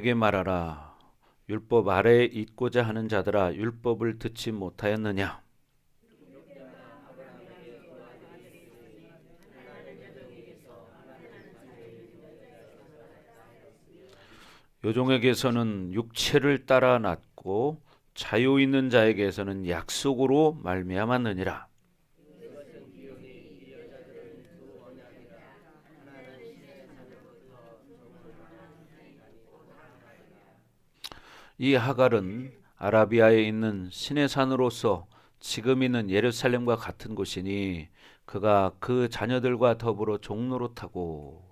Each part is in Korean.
에게 말하라. 율법 아래에 있고자 하는 자들아, 율법을 듣지 못하였느냐? 요종에게서는 육체를 따라 났고 자유 있는 자에게서는 약속으로 말미암았느니라. 이 하갈은 아라비아에 있는 신의 산으로서 지금 있는 예루살렘과 같은 곳이니 그가 그 자녀들과 더불어 종노릇하고,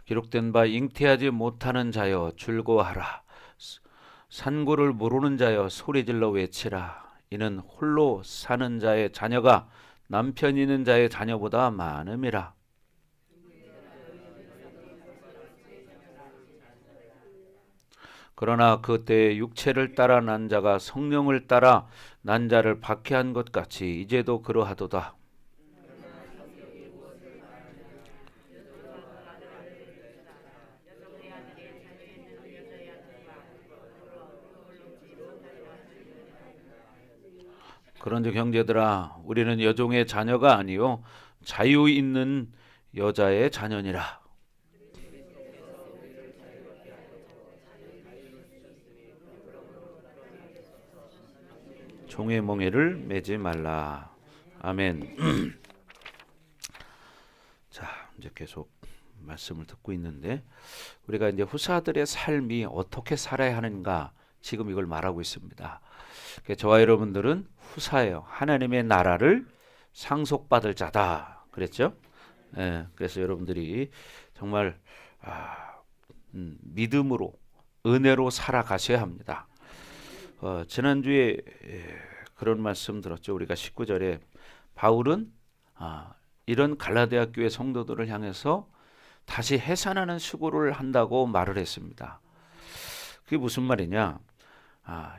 기록된 바 잉태하지 못하는 자여 즐거워하라. 산고를 모르는 자여 소리질러 외치라. 이는 홀로 사는 자의 자녀가 남편 있는 자의 자녀보다 많음이라. 그러나 그때에 육체를 따라 난 자가 성령을 따라 난 자를 박해한 것 같이 이제도 그러하도다. 그런즉 형제들아, 우리는 여종의 자녀가 아니요 자유 있는 여자의 자녀니라. 종의 멍에를 매지 말라. 아멘. 자, 이제 계속 말씀을 듣고 있는데 우리가 이제 후사들의 삶이 어떻게 살아야 하는가 지금 이걸 말하고 있습니다. 저와 여러분들은 후사예요. 하나님의 나라를 상속받을 자다 그랬죠. 그래서 여러분들이 정말 믿음으로 은혜로 살아가셔야 합니다. 지난주에 그런 말씀 들었죠. 우리가 19절에 바울은 이런 갈라디아 교회 성도들을 향해서 다시 해산하는 수고를 한다고 말을 했습니다. 그게 무슨 말이냐?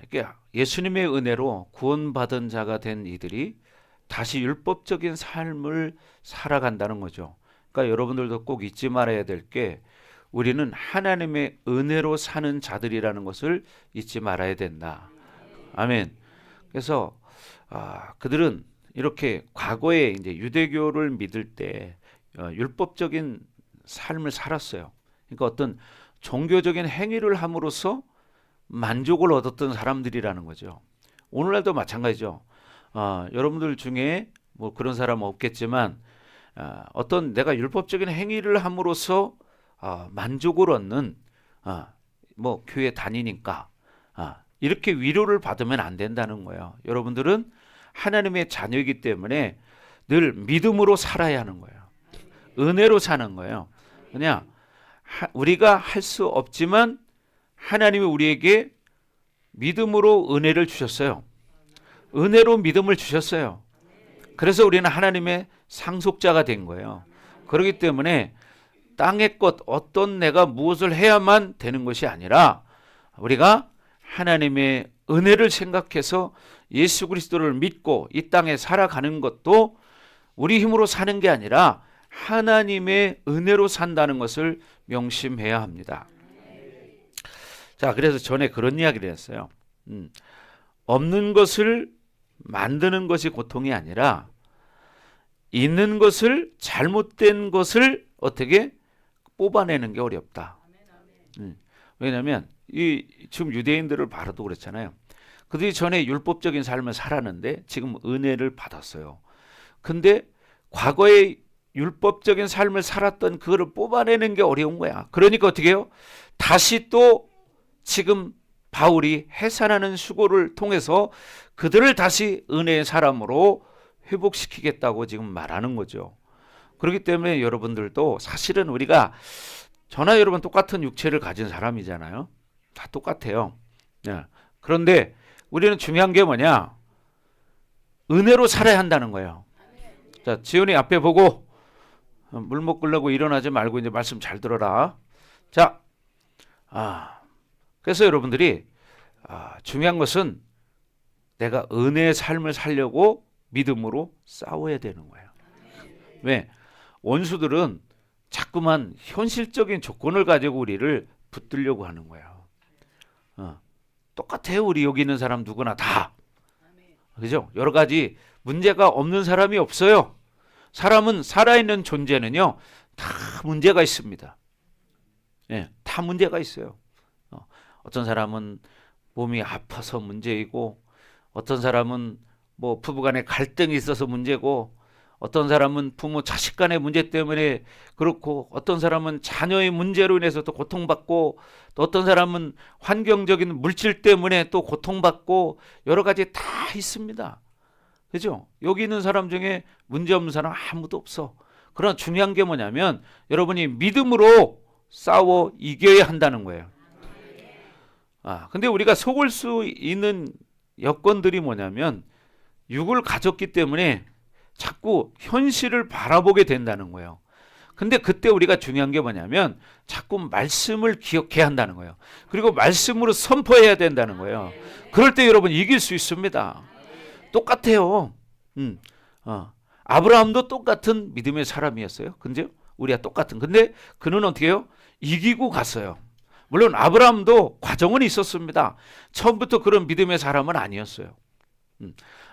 이게 예수님의 은혜로 구원받은 자가 된 이들이 다시 율법적인 삶을 살아간다는 거죠. 그러니까 여러분들도 꼭 잊지 말아야 될 게 우리는 하나님의 은혜로 사는 자들이라는 것을 잊지 말아야 된다. 아멘. 그래서 그들은 이렇게 과거에 이제 유대교를 믿을 때 율법적인 삶을 살았어요. 그러니까 어떤 종교적인 행위를 함으로써 만족을 얻었던 사람들이라는 거죠. 오늘날도 마찬가지죠. 여러분들 중에 뭐 그런 사람 없겠지만 어떤 내가 율법적인 행위를 함으로써 만족을 얻는 뭐 교회 다니니까 이렇게 위로를 받으면 안 된다는 거예요. 여러분들은 하나님의 자녀이기 때문에 늘 믿음으로 살아야 하는 거예요. 은혜로 사는 거예요. 그냥 우리가 할 수 없지만 하나님이 우리에게 믿음으로 은혜를 주셨어요. 은혜로 믿음을 주셨어요. 그래서 우리는 하나님의 상속자가 된 거예요. 그렇기 때문에 땅의 것 어떤 내가 무엇을 해야만 되는 것이 아니라 우리가 하나님의 은혜를 생각해서 예수 그리스도를 믿고 이 땅에 살아가는 것도 우리 힘으로 사는 게 아니라 하나님의 은혜로 산다는 것을 명심해야 합니다. 자, 그래서 전에 그런 이야기를 했어요. 없는 것을 만드는 것이 고통이 아니라 있는 것을 잘못된 것을 어떻게 뽑아내는 게 어렵다. 왜냐하면 지금 유대인들을 바라도 그렇잖아요. 그들이 전에 율법적인 삶을 살았는데 지금 은혜를 받았어요. 근데 과거에 율법적인 삶을 살았던 그거를 뽑아내는 게 어려운 거야. 그러니까 어떻게 해요? 다시 또 지금 바울이 해산하는 수고를 통해서 그들을 다시 은혜의 사람으로 회복시키겠다고 지금 말하는 거죠. 그렇기 때문에 여러분들도 사실은 우리가 저나 여러분 똑같은 육체를 가진 사람이잖아요. 다 똑같아요. 그런데 우리는 중요한 게 뭐냐? 은혜로 살아야 한다는 거예요. 자, 지훈이 앞에 보고 물 먹으려고 일어나지 말고 이제 말씀 잘 들어라. 자, 그래서 여러분들이 중요한 것은 내가 은혜의 삶을 살려고 믿음으로 싸워야 되는 거예요. 왜? 원수들은 자꾸만 현실적인 조건을 가지고 우리를 붙들려고 하는 거예요. 똑같아요. 우리 여기 있는 사람 누구나 다. 그죠? 여러 가지 문제가 없는 사람이 없어요. 사람은 살아있는 존재는요, 다 문제가 있습니다. 예, 다 문제가 있어요. 어떤 사람은 몸이 아파서 문제이고, 어떤 사람은 뭐 부부간에 갈등이 있어서 문제고, 어떤 사람은 부모 자식 간의 문제 때문에 그렇고, 어떤 사람은 자녀의 문제로 인해서 또 고통받고, 또 어떤 사람은 환경적인 물질 때문에 또 고통받고, 여러 가지 다 있습니다. 그죠? 여기 있는 사람 중에 문제 없는 사람 아무도 없어. 그러나 중요한 게 뭐냐면 여러분이 믿음으로 싸워 이겨야 한다는 거예요. 근데 우리가 속을 수 있는 여건들이 뭐냐면 육을 가졌기 때문에 자꾸 현실을 바라보게 된다는 거예요. 근데 그때 우리가 중요한 게 뭐냐면 자꾸 말씀을 기억해야 한다는 거예요. 그리고 말씀으로 선포해야 된다는 거예요. 그럴 때 여러분 이길 수 있습니다. 똑같아요. 아브라함도 똑같은 믿음의 사람이었어요. 근데 우리가 똑같은. 근데 그는 어떻게 해요? 이기고 갔어요. 물론 아브라함도 과정은 있었습니다. 처음부터 그런 믿음의 사람은 아니었어요.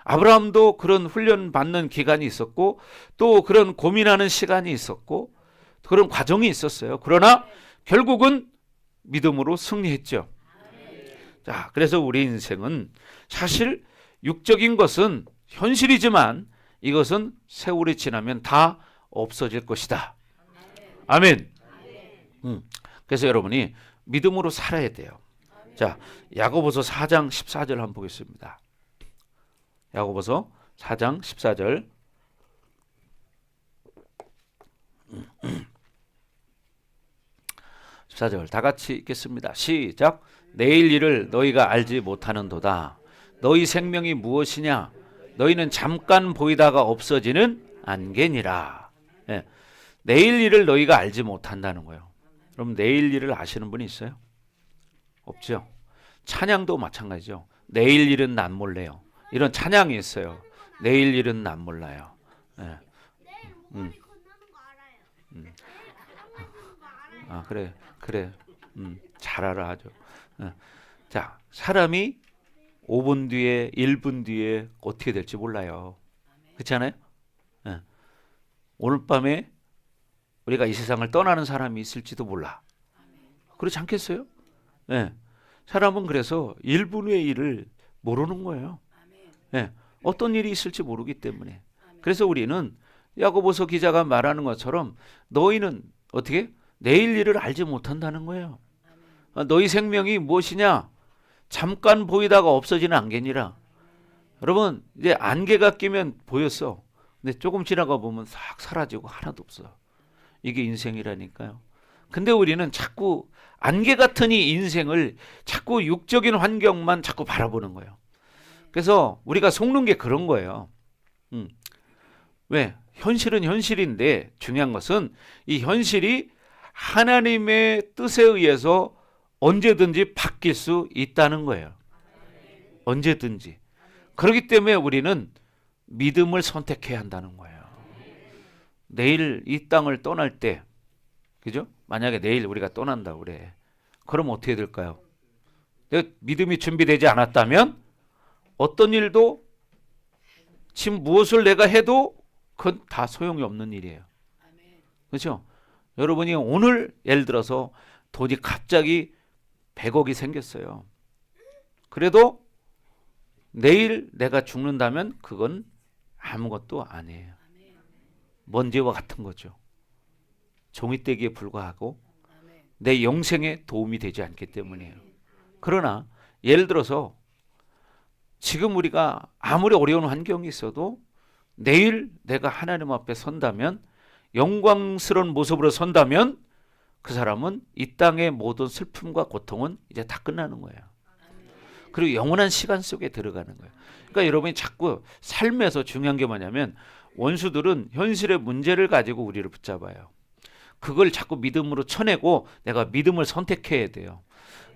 아브라함도 그런 훈련 받는 기간이 있었고, 또 그런 고민하는 시간이 있었고, 그런 과정이 있었어요. 그러나 결국은 믿음으로 승리했죠. 자, 그래서 우리 인생은 사실 육적인 것은 현실이지만 이것은 세월이 지나면 다 없어질 것이다. 아멘. 그래서 여러분이 믿음으로 살아야 돼요. 자, 야고보서 4장 14절 한번 보겠습니다. 야고보서 4장 14절. 14절 다 같이 읽겠습니다. 시작. 내일 일을 너희가 알지 못하는도다. 너희 생명이 무엇이냐? 너희는 잠깐 보이다가 없어지는 안개니라. 예. 내일 일을 너희가 알지 못한다는 거예요. 그럼 내일 일을 아시는 분이 있어요? 없죠. 찬양도 마찬가지죠. 내일 일은 난 몰라요. 이런 찬양이 있어요. 내일 일은 난 몰라요. 예. 그래. 잘 알아 아주. 자, 사람이 5분 뒤에 1분 뒤에 어떻게 될지 몰라요. 그렇지 않아요? 예. 오늘 밤에 우리가 이 세상을 떠나는 사람이 있을지도 몰라. 그렇지 않겠어요? 예. 사람은 그래서 1분 후의 일을 모르는 거예요. 예. 어떤 일이 있을지 모르기 때문에. 그래서 우리는 야고보서 기자가 말하는 것처럼 너희는 어떻게? 내일 일을 알지 못한다는 거예요. 너희 생명이 무엇이냐? 잠깐 보이다가 없어지는 안개니라. 여러분, 이제 안개가 끼면 보였어. 근데 조금 지나가 보면 싹 사라지고 하나도 없어. 이게 인생이라니까요. 근데 우리는 자꾸 안개 같은 이 인생을 자꾸 육적인 환경만 자꾸 바라보는 거예요. 그래서 우리가 속는 게 그런 거예요. 왜? 현실은 현실인데 중요한 것은 이 현실이 하나님의 뜻에 의해서 언제든지 바뀔 수 있다는 거예요. 언제든지. 그렇기 때문에 우리는 믿음을 선택해야 한다는 거예요. 내일 이 땅을 떠날 때, 그죠? 만약에 내일 우리가 떠난다고 그래. 그럼 어떻게 될까요? 내가 믿음이 준비되지 않았다면 어떤 일도 지금 무엇을 내가 해도 그건 다 소용이 없는 일이에요. 그렇죠? 여러분이 오늘 예를 들어서 돈이 갑자기 100억이 생겼어요. 그래도 내일 내가 죽는다면 그건 아무것도 아니에요. 먼지와 같은 거죠. 종이떼기에 불과하고 내 영생에 도움이 되지 않기 때문이에요. 그러나 예를 들어서 지금 우리가 아무리 어려운 환경이 있어도 내일 내가 하나님 앞에 선다면, 영광스러운 모습으로 선다면 그 사람은 이 땅의 모든 슬픔과 고통은 이제 다 끝나는 거예요. 그리고 영원한 시간 속에 들어가는 거예요. 그러니까 여러분이 자꾸 삶에서 중요한 게 뭐냐면 원수들은 현실의 문제를 가지고 우리를 붙잡아요. 그걸 자꾸 믿음으로 쳐내고 내가 믿음을 선택해야 돼요.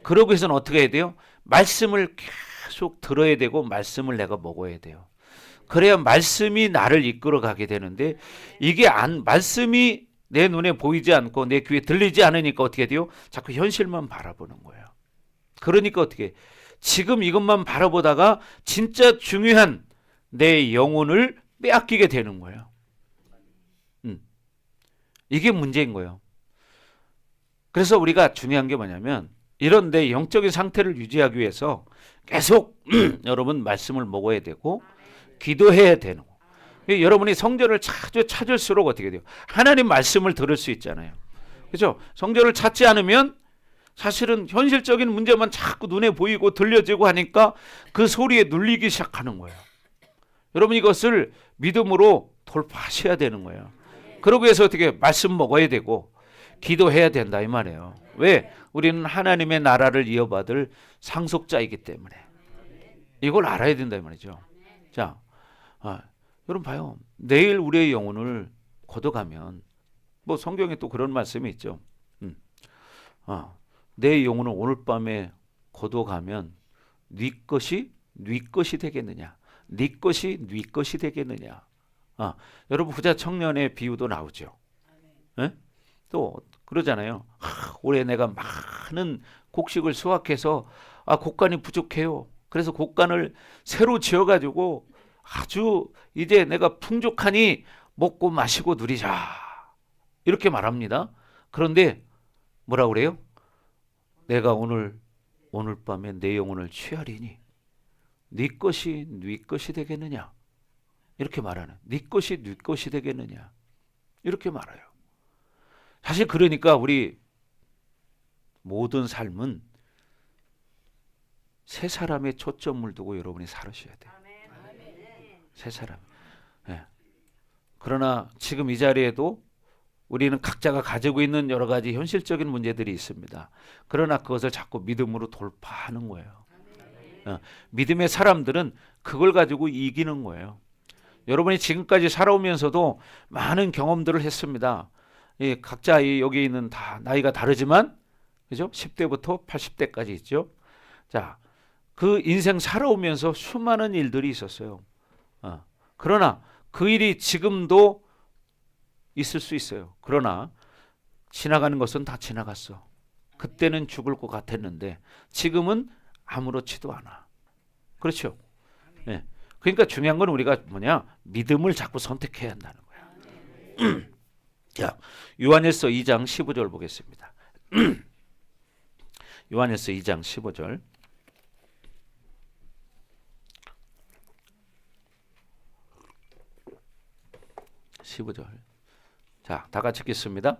그러고 해서는 어떻게 해야 돼요? 말씀을 계속 들어야 되고 말씀을 내가 먹어야 돼요. 그래야 말씀이 나를 이끌어 가게 되는데 이게 말씀이 내 눈에 보이지 않고 내 귀에 들리지 않으니까 어떻게 돼요? 자꾸 현실만 바라보는 거예요. 그러니까 어떻게 지금 이것만 바라보다가 진짜 중요한 내 영혼을 빼앗기게 되는 거예요. 이게 문제인 거예요. 그래서 우리가 중요한 게 뭐냐면 이런 내 영적인 상태를 유지하기 위해서 계속 여러분 말씀을 먹어야 되고 기도해야 되는 거예요. 여러분이 성전을 찾을수록 어떻게 돼요? 하나님 말씀을 들을 수 있잖아요. 그렇죠? 성전을 찾지 않으면 사실은 현실적인 문제만 자꾸 눈에 보이고 들려지고 하니까 그 소리에 눌리기 시작하는 거예요. 여러분 이것을 믿음으로 돌파하셔야 되는 거예요. 그러기 위해서 어떻게 말씀 먹어야 되고 기도해야 된다 이 말이에요. 왜? 우리는 하나님의 나라를 이어받을 상속자이기 때문에 이걸 알아야 된다 이 말이죠. 자, 여러분 봐요. 내일 우리의 영혼을 걷어가면 뭐 성경에 또 그런 말씀이 있죠. 내 영혼을 오늘 밤에 걷어가면 네 것이 되겠느냐? 네 것이 되겠느냐? 여러분 부자 청년의 비유도 나오죠. 네? 또 그러잖아요. 올해 내가 많은 곡식을 수확해서 곡간이 부족해요. 그래서 곡간을 새로 지어가지고 아주 이제 내가 풍족하니 먹고 마시고 누리자 이렇게 말합니다. 그런데 뭐라 그래요? 내가 오늘 밤에 내 영혼을 취하리니 네 것이 되겠느냐? 이렇게 말하는. 네 것이 되겠느냐? 이렇게 말해요. 사실 그러니까 우리 모든 삶은 세 사람의 초점을 두고 여러분이 살으셔야 돼요. 세 사람. 네. 그러나 지금 이 자리에도 우리는 각자가 가지고 있는 여러 가지 현실적인 문제들이 있습니다. 그러나 그것을 자꾸 믿음으로 돌파하는 거예요. 믿음의 사람들은 그걸 가지고 이기는 거예요. 여러분이 지금까지 살아오면서도 많은 경험들을 했습니다. 각자 여기 있는 다 나이가 다르지만 그죠? 10대부터 80대까지 있죠. 자, 그 인생 살아오면서 수많은 일들이 있었어요. 그러나 그 일이 지금도 있을 수 있어요. 그러나 지나가는 것은 다 지나갔어. 그때는 죽을 것 같았는데 지금은 아무렇지도 않아. 그렇죠? 네. 그러니까 중요한 건 우리가 믿음을 자꾸 선택해야 한다는 거야. 자, 요한일서 2장 15절 보겠습니다. 요한일서 2장 15절. 자, 다 같이 읽겠습니다.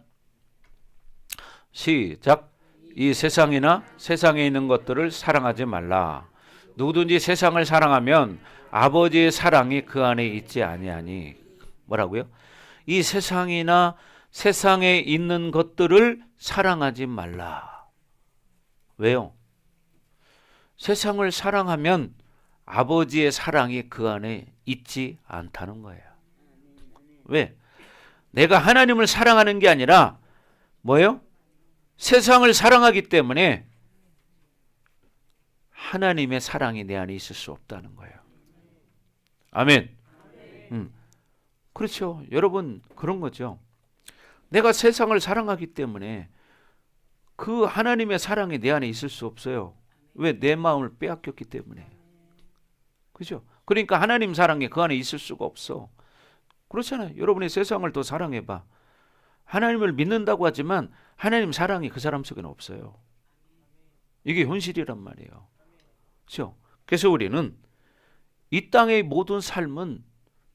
시작. 이 세상이나 세상에 있는 것들을 사랑하지 말라. 누구든지 세상을 사랑하면 아버지의 사랑이 그 안에 있지 아니하니. 뭐라고요? 이 세상이나 세상에 있는 것들을 사랑하지 말라. 왜요? 세상을 사랑하면 아버지의 사랑이 그 안에 있지 않다는 거예요. 왜? 내가 하나님을 사랑하는 게 아니라 뭐예요? 세상을 사랑하기 때문에 하나님의 사랑이 내 안에 있을 수 없다는 거예요. 아멘. 그렇죠. 여러분 그런 거죠. 내가 세상을 사랑하기 때문에 그 하나님의 사랑이 내 안에 있을 수 없어요. 왜? 내 마음을 빼앗겼기 때문에. 그죠? 그러니까 하나님 사랑이 그 안에 있을 수가 없어. 그렇잖아요. 여러분이 세상을 더 사랑해봐. 하나님을 믿는다고 하지만 하나님 사랑이 그 사람 속에는 없어요. 이게 현실이란 말이에요. 그렇죠? 그래서 우리는 이 땅의 모든 삶은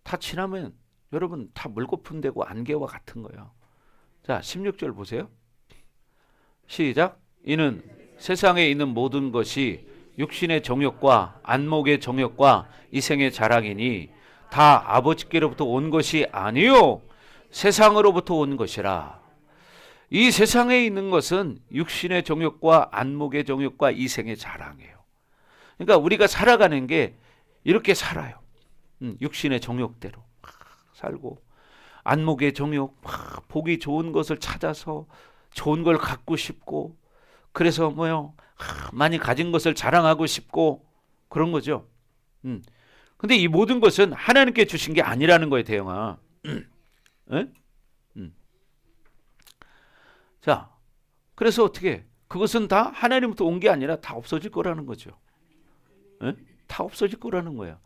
다 지나면 여러분 다 물거품 되고 안개와 같은 거예요. 자, 16절 보세요. 시작. 이는 세상에 있는 모든 것이 육신의 정욕과 안목의 정욕과 이생의 자랑이니 다 아버지께로부터 온 것이 아니요 세상으로부터 온 것이라. 이 세상에 있는 것은 육신의 정욕과 안목의 정욕과 이생의 자랑이에요. 그러니까 우리가 살아가는 게 이렇게 살아요. 육신의 정욕대로 살고 안목의 정욕, 보기 좋은 것을 찾아서 좋은 걸 갖고 싶고 그래서 많이 가진 것을 자랑하고 싶고 그런 거죠. 근데 이 모든 것은 하나님께 주신 게 아니라는 거예요, 대영아. 에? 자, 그래서 어떻게? 그것은 다 하나님부터 온 게 아니라 다 없어질 거라는 거죠. 에? 다 없어질 거라는 거예요.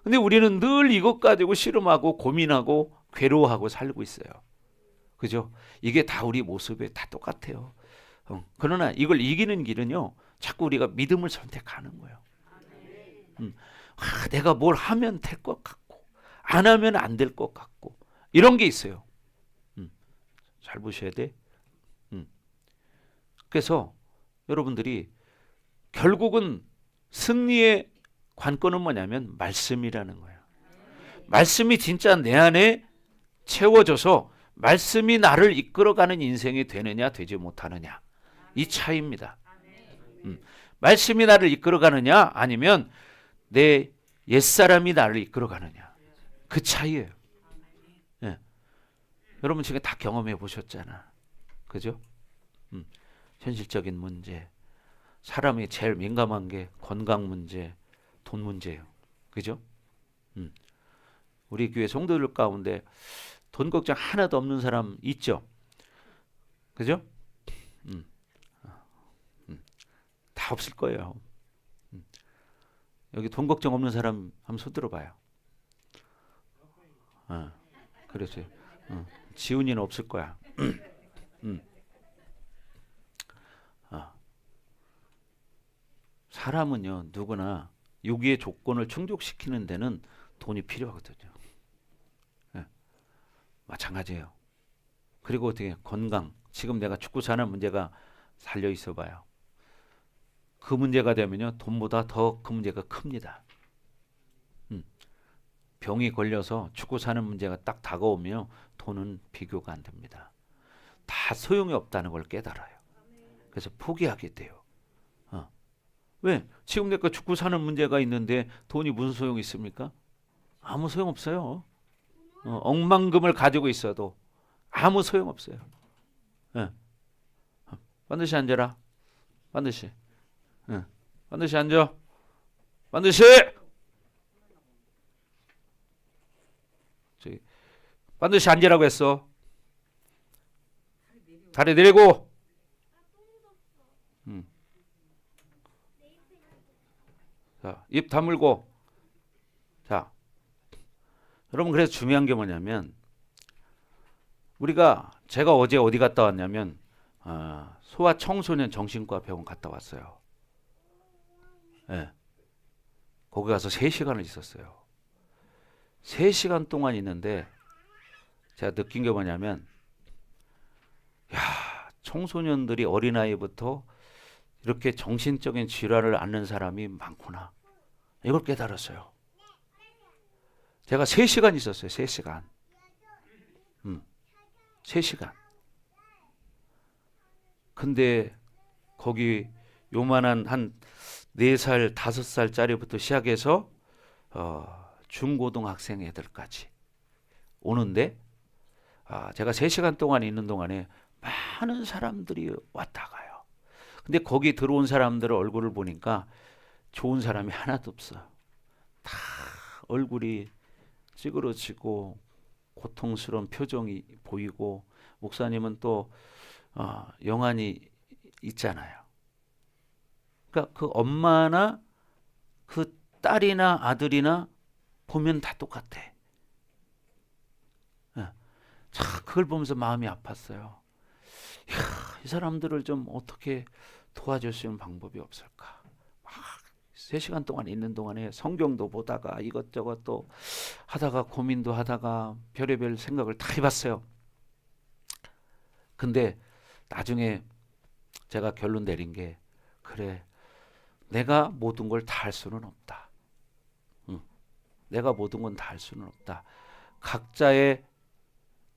근데 우리는 늘 이것 가지고 씨름하고 고민하고 괴로워하고 살고 있어요. 그죠? 이게 다 우리 모습에 다 똑같아요. 그러나 이걸 이기는 길은요, 자꾸 우리가 믿음을 선택하는 거예요. 내가 뭘 하면 될 것 같고 안 하면 안 될 것 같고 이런 게 있어요. 잘 보셔야 돼. 그래서 여러분들이 결국은 승리의 관건은 뭐냐면 말씀이라는 거예요. 말씀이 진짜 내 안에 채워져서 말씀이 나를 이끌어가는 인생이 되느냐 되지 못하느냐, 이 차이입니다. 말씀이 나를 이끌어가느냐 아니면 내 옛사람이 나를 이끌어가느냐, 그 차이예요. 예. 여러분 지금 다 경험해 보셨잖아. 그죠? 현실적인 문제, 사람이 제일 민감한 게 건강 문제, 돈 문제예요. 그죠? 우리 교회 성도들 가운데 돈 걱정 하나도 없는 사람 있죠? 그죠? 다 없을 거예요. 여기 돈 걱정 없는 사람 한번 손 들어봐요. 그렇지. 지훈이는 없을 거야. 사람은요, 누구나 유기의 조건을 충족시키는 데는 돈이 필요하거든요. 마찬가지예요. 그리고 어떻게 건강, 지금 내가 죽고 사는 문제가 살려 있어 봐요. 그 문제가 되면요, 돈보다 더 그 문제가 큽니다. 병이 걸려서 죽고 사는 문제가 딱 다가오면 돈은 비교가 안 됩니다. 다 소용이 없다는 걸 깨달아요. 그래서 포기하게 돼요. 왜? 지금 내가 죽고 사는 문제가 있는데 돈이 무슨 소용이 있습니까? 아무 소용 없어요. 억만금을 가지고 있어도 아무 소용 없어요. 반드시 앉아라. 반드시. 반드시 앉아. 반드시. 반드시 앉으라고 했어. 다리 내리고. 자, 입 다물고. 자, 여러분, 그래서 중요한 게 뭐냐면, 제가 어제 어디 갔다 왔냐면 소아청소년 정신과 병원 갔다 왔어요. 네. 거기 가서 3시간을 있었어요. 3시간 동안 있는데 제가 느낀 게 뭐냐면, 야, 청소년들이 어린아이부터 이렇게 정신적인 질환을 앓는 사람이 많구나, 이걸 깨달았어요. 제가 3시간 있었어요. 3시간. 3시간. 근데 거기 요만한 한 4살, 5살짜리부터 시작해서 중고등학생 애들까지 오는데, 제가 3시간 동안 있는 동안에 많은 사람들이 왔다 가요. 근데 거기 들어온 사람들의 얼굴을 보니까 좋은 사람이 하나도 없어. 다 얼굴이 찌그러지고 고통스러운 표정이 보이고, 목사님은 또 영안이 있잖아요. 그러니까 그 엄마나 그 딸이나 아들이나 보면 다 똑같아. 참 그걸 보면서 마음이 아팠어요. 이야, 이 사람들을 좀 어떻게 도와줄 수 있는 방법이 없을까. 3시간 동안 있는 동안에 성경도 보다가 이것저것 또 하다가 고민도 하다가 별의별 생각을 다 해봤어요. 근데 나중에 제가 결론 내린 게, 그래, 내가 모든 걸 다 할 수는 없다. 내가 모든 건 다 할 수는 없다. 각자의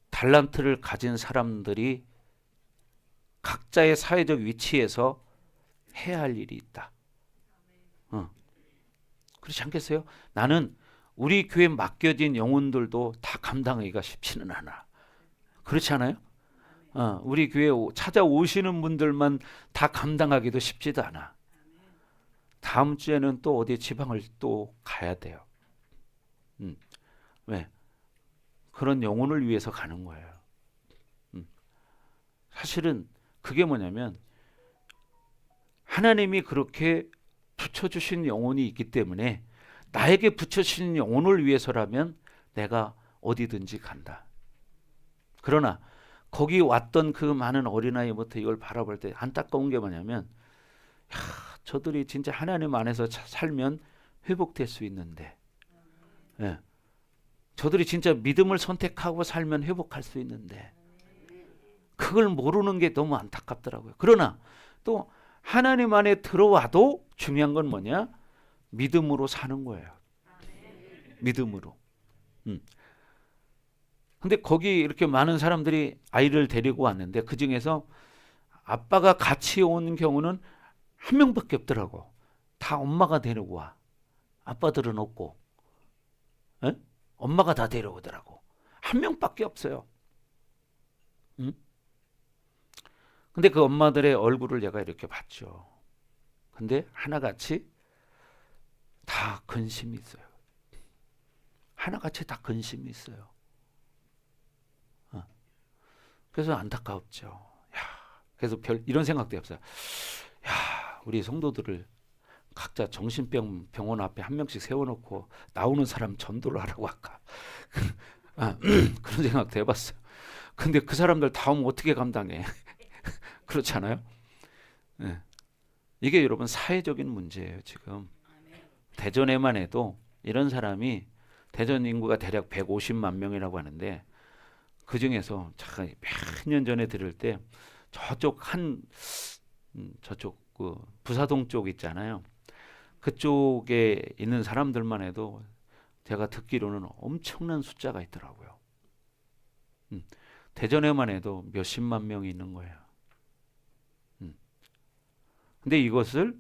달란트를 가진 사람들이 각자의 사회적 위치에서 해야 할 일이 있다. 그렇지 않겠어요? 나는 우리 교회에 맡겨진 영혼들도 다 감당하기가 쉽지는 않아. 그렇지 않아요? 우리 교회에 찾아오시는 분들만 다 감당하기도 쉽지도 않아. 다음 주에는 또 어디 지방을 또 가야 돼요. 왜? 그런 영혼을 위해서 가는 거예요. 사실은 그게 뭐냐면 하나님이 그렇게 붙여주신 영혼이 있기 때문에 나에게 붙여주신 영혼을 위해서라면 내가 어디든지 간다. 그러나 거기 왔던 그 많은 어린아이부터 이걸 바라볼 때 안타까운 게 뭐냐면 저들이 진짜 하나님 안에서 살면 회복될 수 있는데 예, 저들이 진짜 믿음을 선택하고 살면 회복할 수 있는데 그걸 모르는 게 너무 안타깝더라고요. 그러나 또 하나님 안에 들어와도 중요한 건 뭐냐? 믿음으로 사는 거예요. 믿음으로. 근데 거기 이렇게 많은 사람들이 아이를 데리고 왔는데 그 중에서 아빠가 같이 온 경우는 한 명밖에 없더라고. 다 엄마가 데리고 와. 아빠들은 없고. 에? 엄마가 다 데려오더라고. 한 명밖에 없어요. 응? 근데 그 엄마들의 얼굴을 제가 이렇게 봤죠. 근데 하나같이 다 근심이 있어요. 하나같이 다 근심이 있어요. 그래서 안타깝죠. 야, 그래서 이런 생각도 없어요. 야, 우리 성도들을 각자 정신병 병원 앞에 한 명씩 세워놓고 나오는 사람 전도를 하라고 할까? 그런 생각도 해봤어요. 근데 그 사람들 다 오면 어떻게 감당해? 그렇잖아요. 네. 이게 여러분 사회적인 문제예요. 지금 대전에만 해도 이런 사람이 대전 인구가 대략 150만 명이라고 하는데 그 중에서 몇 년 전에 들을 때 저쪽 저쪽 그 부사동 쪽 있잖아요. 그쪽에 있는 사람들만 해도 제가 듣기로는 엄청난 숫자가 있더라고요. 대전에만 해도 몇십만 명이 있는 거예요. 근데 이것을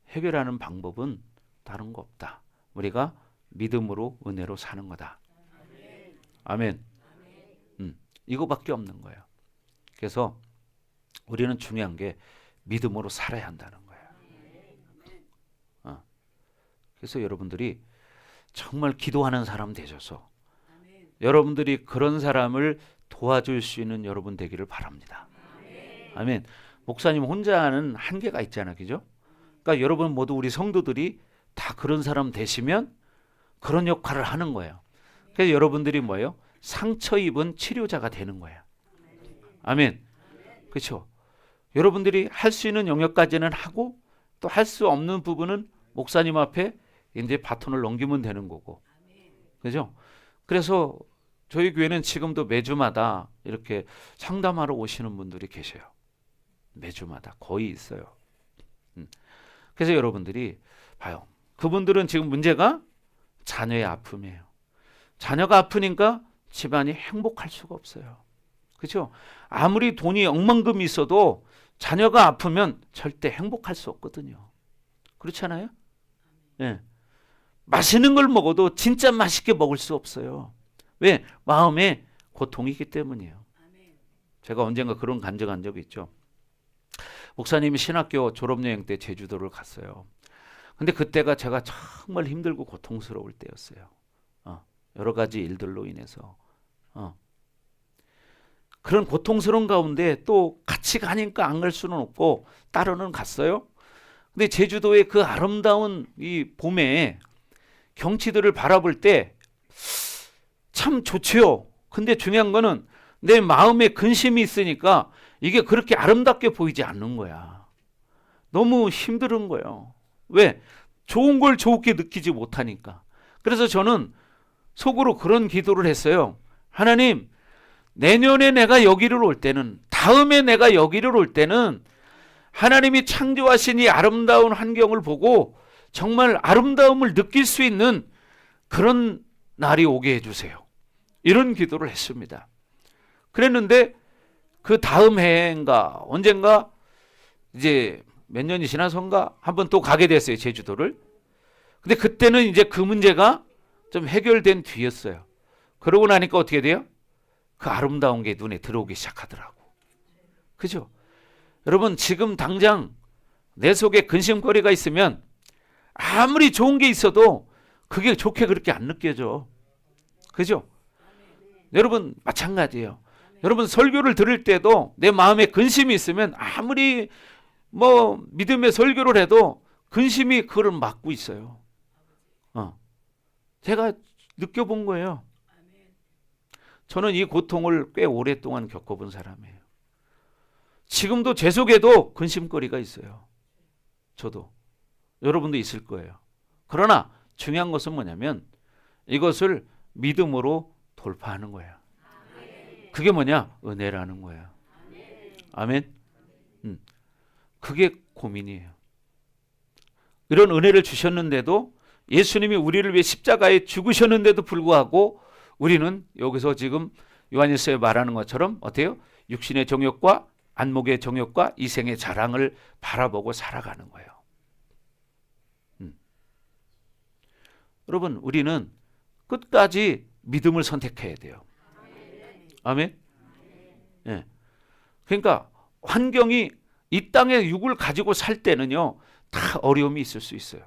해결하는 방법은 다른 거 없다. 우리가 믿음으로 은혜로 사는 거다. 아멘. 이거밖에 없는 거예요. 그래서 우리는 중요한 게 믿음으로 살아야 한다는 거예요. 그래서 여러분들이 정말 기도하는 사람 되셔서 여러분들이 그런 사람을 도와줄 수 있는 여러분 되기를 바랍니다. 아멘. 목사님 혼자 하는 한계가 있잖아요. 그죠? 그러니까 여러분 모두 우리 성도들이 다 그런 사람 되시면 그런 역할을 하는 거예요. 그래서 여러분들이 뭐예요? 상처 입은 치료자가 되는 거예요. 아멘. 그렇죠? 여러분들이 할 수 있는 영역까지는 하고 또 할 수 없는 부분은 목사님 앞에 이제 바톤을 넘기면 되는 거고. 그죠? 그래서 저희 교회는 지금도 매주마다 이렇게 상담하러 오시는 분들이 계셔요. 매주마다 거의 있어요. 그래서 여러분들이 봐요. 그분들은 지금 문제가 자녀의 아픔이에요. 자녀가 아프니까 집안이 행복할 수가 없어요. 그렇죠? 아무리 돈이 억만금 있어도 자녀가 아프면 절대 행복할 수 없거든요. 그렇잖아요? 네. 맛있는 걸 먹어도 진짜 맛있게 먹을 수 없어요. 왜? 마음에 고통이 있기 때문이에요. 제가 언젠가 그런 간증한 적이 있죠. 목사님이 신학교 졸업여행 때 제주도를 갔어요. 근데 그때가 제가 정말 힘들고 고통스러울 때였어요. 여러 가지 일들로 인해서. 그런 고통스러운 가운데 또 같이 가니까 안 갈 수는 없고 따로는 갔어요. 근데 제주도의 그 아름다운 이 봄에 경치들을 바라볼 때 참 좋지요. 근데 중요한 거는 내 마음에 근심이 있으니까 이게 그렇게 아름답게 보이지 않는 거야. 너무 힘든 거예요. 왜? 좋은 걸 좋게 느끼지 못하니까. 그래서 저는 속으로 그런 기도를 했어요. 하나님, 내년에 내가 여기를 올 때는, 다음에 내가 여기를 올 때는 하나님이 창조하신 이 아름다운 환경을 보고 정말 아름다움을 느낄 수 있는 그런 날이 오게 해주세요. 이런 기도를 했습니다. 그랬는데 그 다음 해인가 언젠가 이제 몇 년이 지나서인가 한번 또 가게 됐어요. 제주도를. 근데 그때는 이제 그 문제가 좀 해결된 뒤였어요. 그러고 나니까 어떻게 돼요? 그 아름다운 게 눈에 들어오기 시작하더라고. 그죠? 여러분 지금 당장 내 속에 근심거리가 있으면 아무리 좋은 게 있어도 그게 좋게 그렇게 안 느껴져. 그죠? 여러분 마찬가지예요. 여러분 설교를 들을 때도 내 마음에 근심이 있으면 아무리 뭐 믿음의 설교를 해도 근심이 그걸 막고 있어요. 제가 느껴본 거예요. 저는 이 고통을 꽤 오랫동안 겪어본 사람이에요. 지금도 제 속에도 근심거리가 있어요. 저도. 여러분도 있을 거예요. 그러나 중요한 것은 뭐냐면 이것을 믿음으로 돌파하는 거예요. 그게 뭐냐? 은혜라는 거예요. 아멘. 그게 고민이에요. 이런 은혜를 주셨는데도 예수님이 우리를 위해 십자가에 죽으셨는데도 불구하고 우리는 여기서 지금 요한일서에 말하는 것처럼 어때요? 육신의 정욕과 안목의 정욕과 이생의 자랑을 바라보고 살아가는 거예요. 여러분 우리는 끝까지 믿음을 선택해야 돼요. 아멘. 예. 그러니까 환경이 이 땅의 육을 가지고 살 때는요 다 어려움이 있을 수 있어요.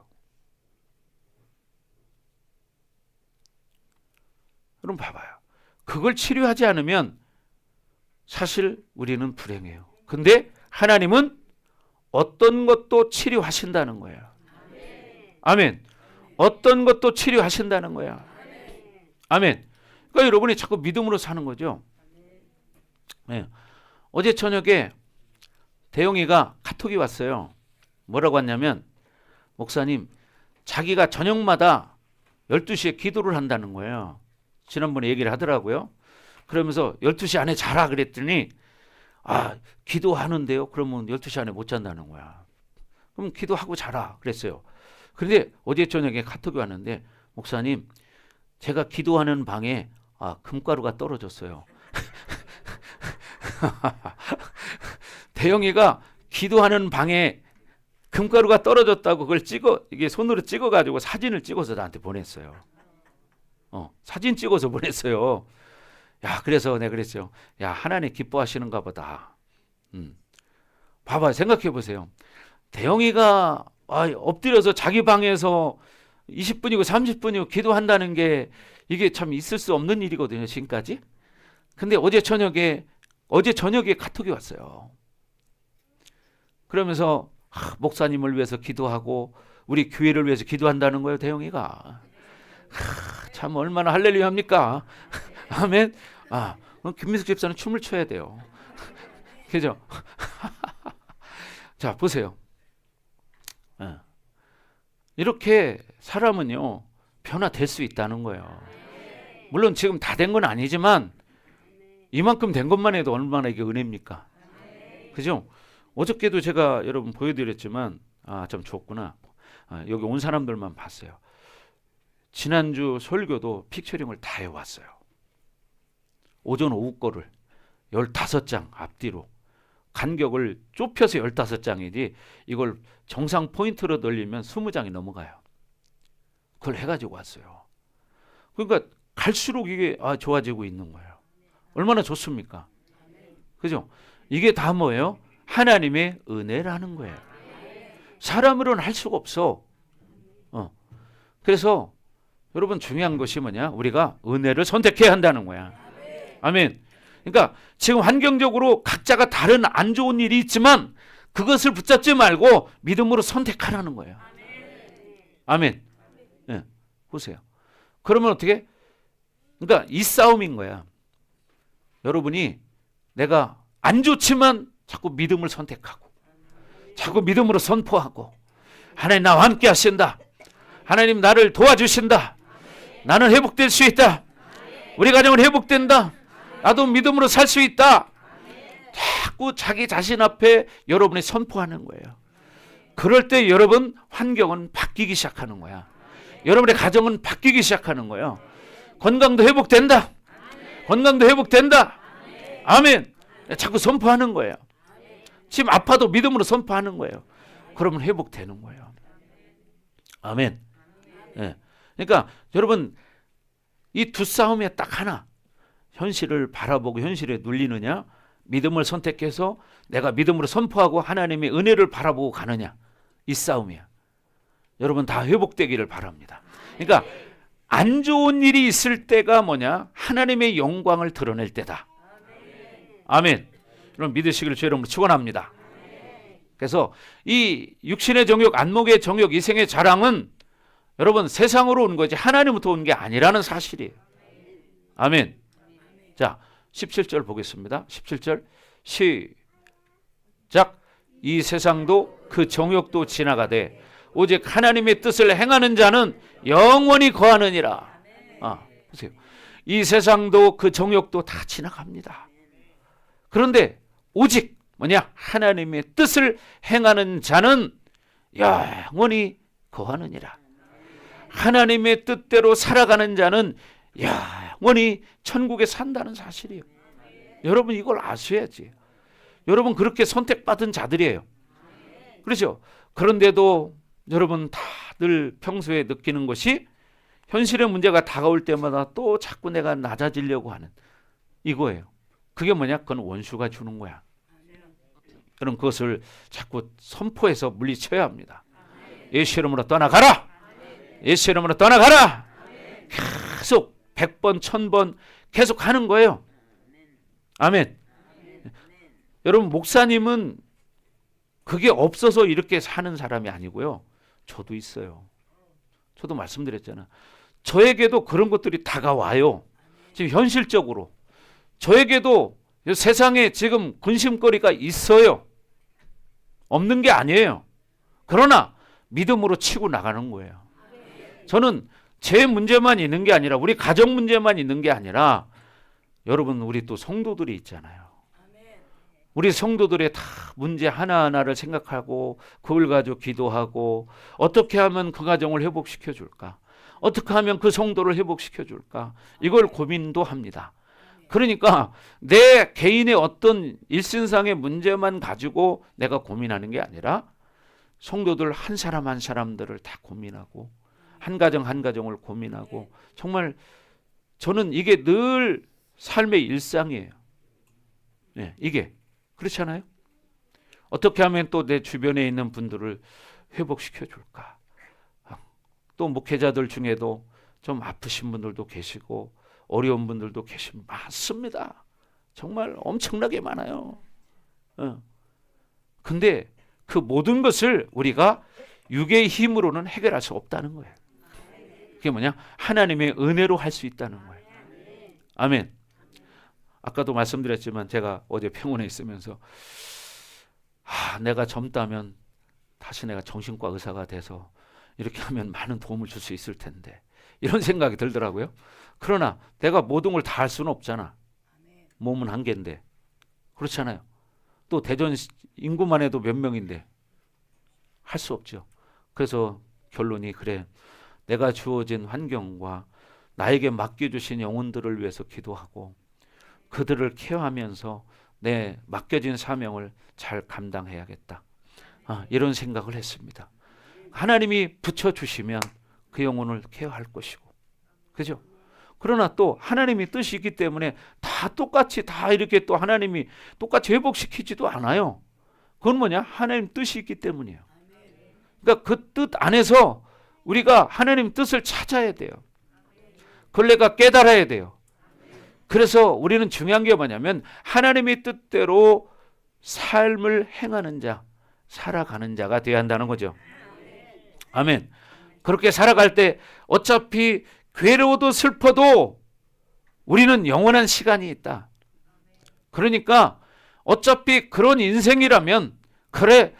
여러분 봐봐요. 그걸 치료하지 않으면 사실 우리는 불행해요. 근데 하나님은 어떤 것도 치료하신다는 거예요. 아멘. 어떤 것도 치료하신다는 거야. 아멘. 그러니까 여러분이 자꾸 믿음으로 사는 거죠. 네. 어제 저녁에 대영이가 카톡이 왔어요. 뭐라고 왔냐면 목사님 자기가 저녁마다 12시에 기도를 한다는 거예요. 지난번에 얘기를 하더라고요. 그러면서 12시 안에 자라 그랬더니 기도하는데요. 그러면 12시 안에 못 잔다는 거야. 그럼 기도하고 자라 그랬어요. 그런데 어제 저녁에 카톡이 왔는데 목사님 제가 기도하는 방에 금가루가 떨어졌어요. 대영이가 기도하는 방에 금가루가 떨어졌다고 그걸 이게 손으로 찍어가지고 사진을 찍어서 나한테 보냈어요. 사진 찍어서 보냈어요. 야, 그래서 내가 그랬어요. 야, 하나님 기뻐하시는가 보다. 봐봐, 생각해 보세요. 대영이가 엎드려서 자기 방에서 20분이고 30분이고 기도한다는 게 이게 참 있을 수 없는 일이거든요, 지금까지. 근데 어제 저녁에 카톡이 왔어요. 그러면서 목사님을 위해서 기도하고 우리 교회를 위해서 기도한다는 거예요, 대영이가. 참 얼마나 할렐루야 합니까? 아멘. 김민숙 집사는 춤을 춰야 돼요. 그죠? 자, 보세요. 이렇게 사람은요 변화될 수 있다는 거예요. 물론 지금 다 된 건 아니지만 이만큼 된 것만 해도 얼마나 이게 은혜입니까? 그죠? 어저께도 제가 여러분 보여드렸지만 참 좋구나. 여기 온 사람들만 봤어요. 지난주 설교도 픽처링을 다 해왔어요. 오전 오후 거를 15장 앞뒤로 간격을 좁혀서 15장이지 이걸 정상 포인트로 늘리면 20장이 넘어가요. 그걸 해가지고 왔어요. 그러니까 갈수록 이게 좋아지고 있는 거예요. 얼마나 좋습니까? 그죠? 이게 다 뭐예요? 하나님의 은혜라는 거예요. 사람으로는 할 수가 없어. 그래서 여러분 중요한 것이 뭐냐? 우리가 은혜를 선택해야 한다는 거야. 아멘. 그러니까 지금 환경적으로 각자가 다른 안 좋은 일이 있지만 그것을 붙잡지 말고 믿음으로 선택하라는 거예요. 아멘. 네, 보세요. 그러면 어떻게? 그러니까 이 싸움인 거야. 여러분이 내가 안 좋지만 자꾸 믿음을 선택하고 자꾸 믿음으로 선포하고 하나님 나와 함께 하신다. 하나님 나를 도와주신다. 나는 회복될 수 있다. 우리 가정은 회복된다. 나도 믿음으로 살 수 있다. 자꾸 자기 자신 앞에 여러분이 선포하는 거예요. 그럴 때 여러분 환경은 바뀌기 시작하는 거야. 여러분의 가정은 바뀌기 시작하는 거예요. 건강도 회복된다. 건강도 회복된다. 아멘. 자꾸 선포하는 거예요. 지금 아파도 믿음으로 선포하는 거예요. 그러면 회복되는 거예요. 아멘. 네. 그러니까 여러분 이 두 싸움에 딱 하나. 현실을 바라보고 현실에 눌리느냐, 믿음을 선택해서 내가 믿음으로 선포하고 하나님의 은혜를 바라보고 가느냐, 이 싸움이야. 여러분 다 회복되기를 바랍니다. 그러니까 안 좋은 일이 있을 때가 뭐냐? 하나님의 영광을 드러낼 때다. 아멘. 여러분 믿으시기를 주의 이름으로 축원합니다. 그래서 이 육신의 정욕, 안목의 정욕, 이생의 자랑은 여러분 세상으로 온 거지 하나님부터 온 게 아니라는 사실이에요. 아멘. 자, 17절 보겠습니다. 17절 시작. 이 세상도 그 정욕도 지나가되 오직 하나님의 뜻을 행하는 자는 영원히 거하느니라. 보세요. 이 세상도 그 정욕도 다 지나갑니다. 그런데 오직 뭐냐? 하나님의 뜻을 행하는 자는 영원히 거하느니라. 하나님의 뜻대로 살아가는 자는 영원히 천국에 산다는 사실이에요. 여러분 이걸 아셔야지. 여러분 그렇게 선택받은 자들이에요. 그렇죠? 그런데도 여러분 다들 평소에 느끼는 것이 현실의 문제가 다가올 때마다 또 자꾸 내가 낮아지려고 하는 이거예요. 그게 뭐냐? 그건 원수가 주는 거야. 그럼 그것을 자꾸 선포해서 물리쳐야 합니다. 예수 이름으로 떠나가라. 예수 이름으로 떠나가라. 계속 100번 1000번 계속 하는 거예요. 아멘. 여러분 목사님은 그게 없어서 이렇게 사는 사람이 아니고요. 저도 있어요. 저도 말씀드렸잖아. 저에게도 그런 것들이 다가와요. 지금 현실적으로. 저에게도 세상에 지금 근심거리가 있어요. 없는 게 아니에요. 그러나 믿음으로 치고 나가는 거예요. 저는 제 문제만 있는 게 아니라 우리 가정 문제만 있는 게 아니라 여러분 우리 또 성도들이 있잖아요. 우리 성도들의 다 문제 하나하나를 생각하고 그걸 가지고 기도하고 어떻게 하면 그 가정을 회복시켜 줄까? 어떻게 하면 그 성도를 회복시켜 줄까? 이걸 고민도 합니다. 그러니까 내 개인의 어떤 일신상의 문제만 가지고 내가 고민하는 게 아니라 성도들 한 사람 한 사람들을 다 고민하고 한 가정 한 가정을 고민하고 정말 저는 이게 늘 삶의 일상이에요. 네, 이게 그렇잖아요. 어떻게 하면 또 내 주변에 있는 분들을 회복시켜 줄까? 또 목회자들 중에도 좀 아프신 분들도 계시고 어려운 분들도 계시면 많습니다. 정말 엄청나게 많아요. 근데 그 모든 것을 우리가 육의 힘으로는 해결할 수 없다는 거예요. 그게 뭐냐? 하나님의 은혜로 할 수 있다는 거예요. 아멘. 아까도 말씀드렸지만 제가 어제 병원에 있으면서 내가 젊다면 다시 내가 정신과 의사가 돼서 이렇게 하면 많은 도움을 줄 수 있을 텐데 이런 생각이 들더라고요. 그러나 내가 모든 걸 다 할 수는 없잖아. 몸은 한계인데. 그렇잖아요. 또 대전 인구만 해도 몇 명인데 할 수 없죠. 그래서 결론이 그래. 내가 주어진 환경과 나에게 맡겨주신 영혼들을 위해서 기도하고 그들을 케어하면서 내 맡겨진 사명을 잘 감당해야겠다. 이런 생각을 했습니다. 하나님이 붙여주시면 그 영혼을 케어할 것이고. 그죠? 그러나 또 하나님의 뜻이 있기 때문에 다 똑같이 다 이렇게 또 하나님이 똑같이 회복시키지도 않아요. 그건 뭐냐? 하나님 뜻이 있기 때문이에요. 그러니까 그 뜻 안에서 우리가 하나님 뜻을 찾아야 돼요. 그걸 내가 깨달아야 돼요. 그래서 우리는 중요한 게 뭐냐면 하나님의 뜻대로 삶을 행하는 자, 살아가는 자가 되어야 한다는 거죠. 아멘. 그렇게 살아갈 때 어차피 괴로워도 슬퍼도 우리는 영원한 시간이 있다. 그러니까 어차피 그런 인생이라면 그래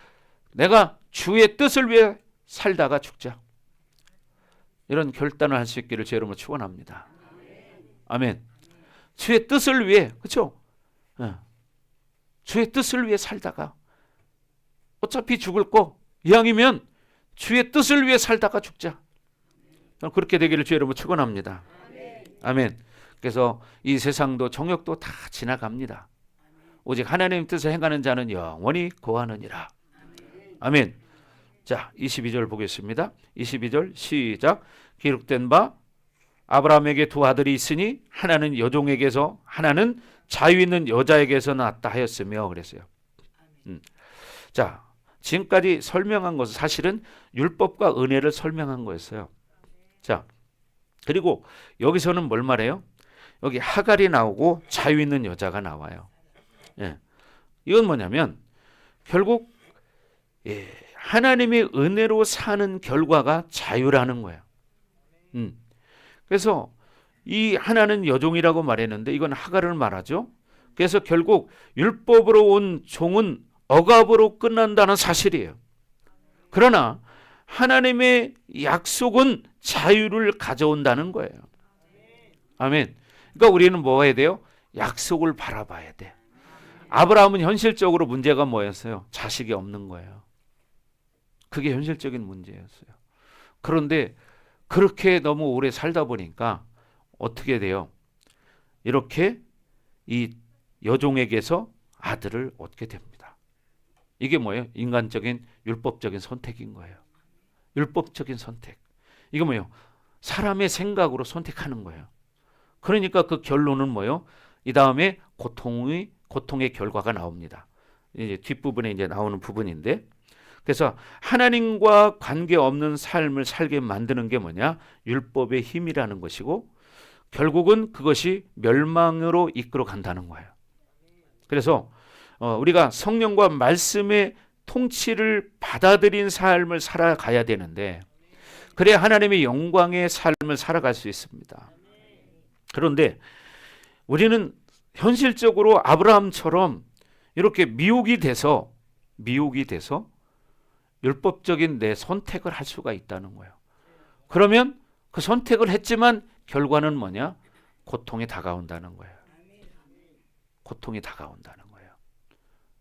내가 주의 뜻을 위해 살다가 죽자. 이런 결단을 할 수 있기를 제 이름으로 축원합니다. 아멘. 주의 뜻을 위해 그렇죠? 주의 뜻을 위해 살다가 어차피 죽을 거 이왕이면 주의 뜻을 위해 살다가 죽자. 그렇게 되기를 주의 이름으로 축원합니다. 아멘. 그래서 이 세상도 정욕도 다 지나갑니다. 오직 하나님의 뜻을 행하는 자는 영원히 거하느니라. 아멘. 자, 22절 보겠습니다. 22절 시작. 기록된 바 아브라함에게 두 아들이 있으니 하나는 여종에게서 하나는 자유 있는 여자에게서 낳았다 하였으며 그랬어요. 자, 지금까지 설명한 것은 사실은 율법과 은혜를 설명한 거였어요. 자, 그리고 여기서는 뭘 말해요? 여기 하갈이 나오고 자유 있는 여자가 나와요. 예. 이건 뭐냐면 결국 하나님의 은혜로 사는 결과가 자유라는 거예요. 그래서 이 하나는 여종이라고 말했는데 이건 하갈을 말하죠. 그래서 결국 율법으로 온 종은 억압으로 끝난다는 사실이에요. 그러나 하나님의 약속은 자유를 가져온다는 거예요. 아멘. 그러니까 우리는 뭐 해야 돼요? 약속을 바라봐야 돼. 아브라함은 현실적으로 문제가 뭐였어요? 자식이 없는 거예요. 그게 현실적인 문제였어요. 그런데 그렇게 너무 오래 살다 보니까 어떻게 돼요? 이렇게 이 여종에게서 아들을 얻게 됩니다. 이게 뭐예요? 인간적인 율법적인 선택인 거예요. 율법적인 선택. 이게 뭐예요? 사람의 생각으로 선택하는 거예요. 그러니까 그 결론은 뭐예요? 이 다음에 고통의 결과가 나옵니다. 이제 뒷부분에 이제 나오는 부분인데, 그래서 하나님과 관계없는 삶을 살게 만드는 게 뭐냐? 율법의 힘이라는 것이고 결국은 그것이 멸망으로 이끌어 간다는 거예요. 그래서 우리가 성령과 말씀의 통치를 받아들인 삶을 살아가야 되는데 그래야 하나님의 영광의 삶을 살아갈 수 있습니다. 그런데 우리는 현실적으로 아브라함처럼 이렇게 미혹이 돼서 율법적인 내 선택을 할 수가 있다는 거예요. 그러면 그 선택을 했지만 결과는 뭐냐? 고통이 다가온다는 거예요. 고통이 다가온다는 거예요.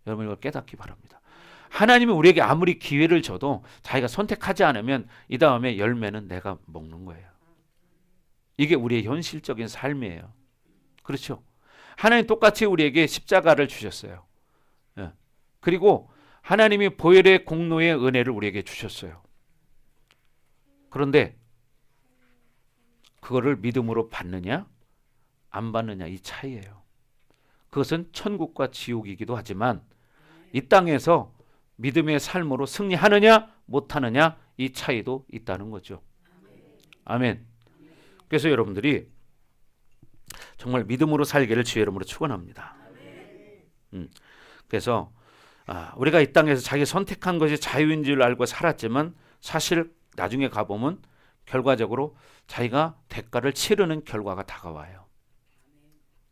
여러분 이걸 깨닫기 바랍니다. 하나님이 우리에게 아무리 기회를 줘도 자기가 선택하지 않으면 이 다음에 열매는 내가 먹는 거예요. 이게 우리의 현실적인 삶이에요. 그렇죠? 하나님 똑같이 우리에게 십자가를 주셨어요. 예. 그리고 하나님이 보혈의 공로의 은혜를 우리에게 주셨어요. 그런데 그거를 믿음으로 받느냐 안 받느냐 이 차이예요. 그것은 천국과 지옥이기도 하지만 이 땅에서 믿음의 삶으로 승리하느냐 못하느냐 이 차이도 있다는 거죠. 아멘. 그래서 여러분들이 정말 믿음으로 살기를 주의 이름으로 축원합니다. 그래서 우리가 이 땅에서 자기 선택한 것이 자유인 줄 알고 살았지만 사실 나중에 가보면 결과적으로 자기가 대가를 치르는 결과가 다가와요.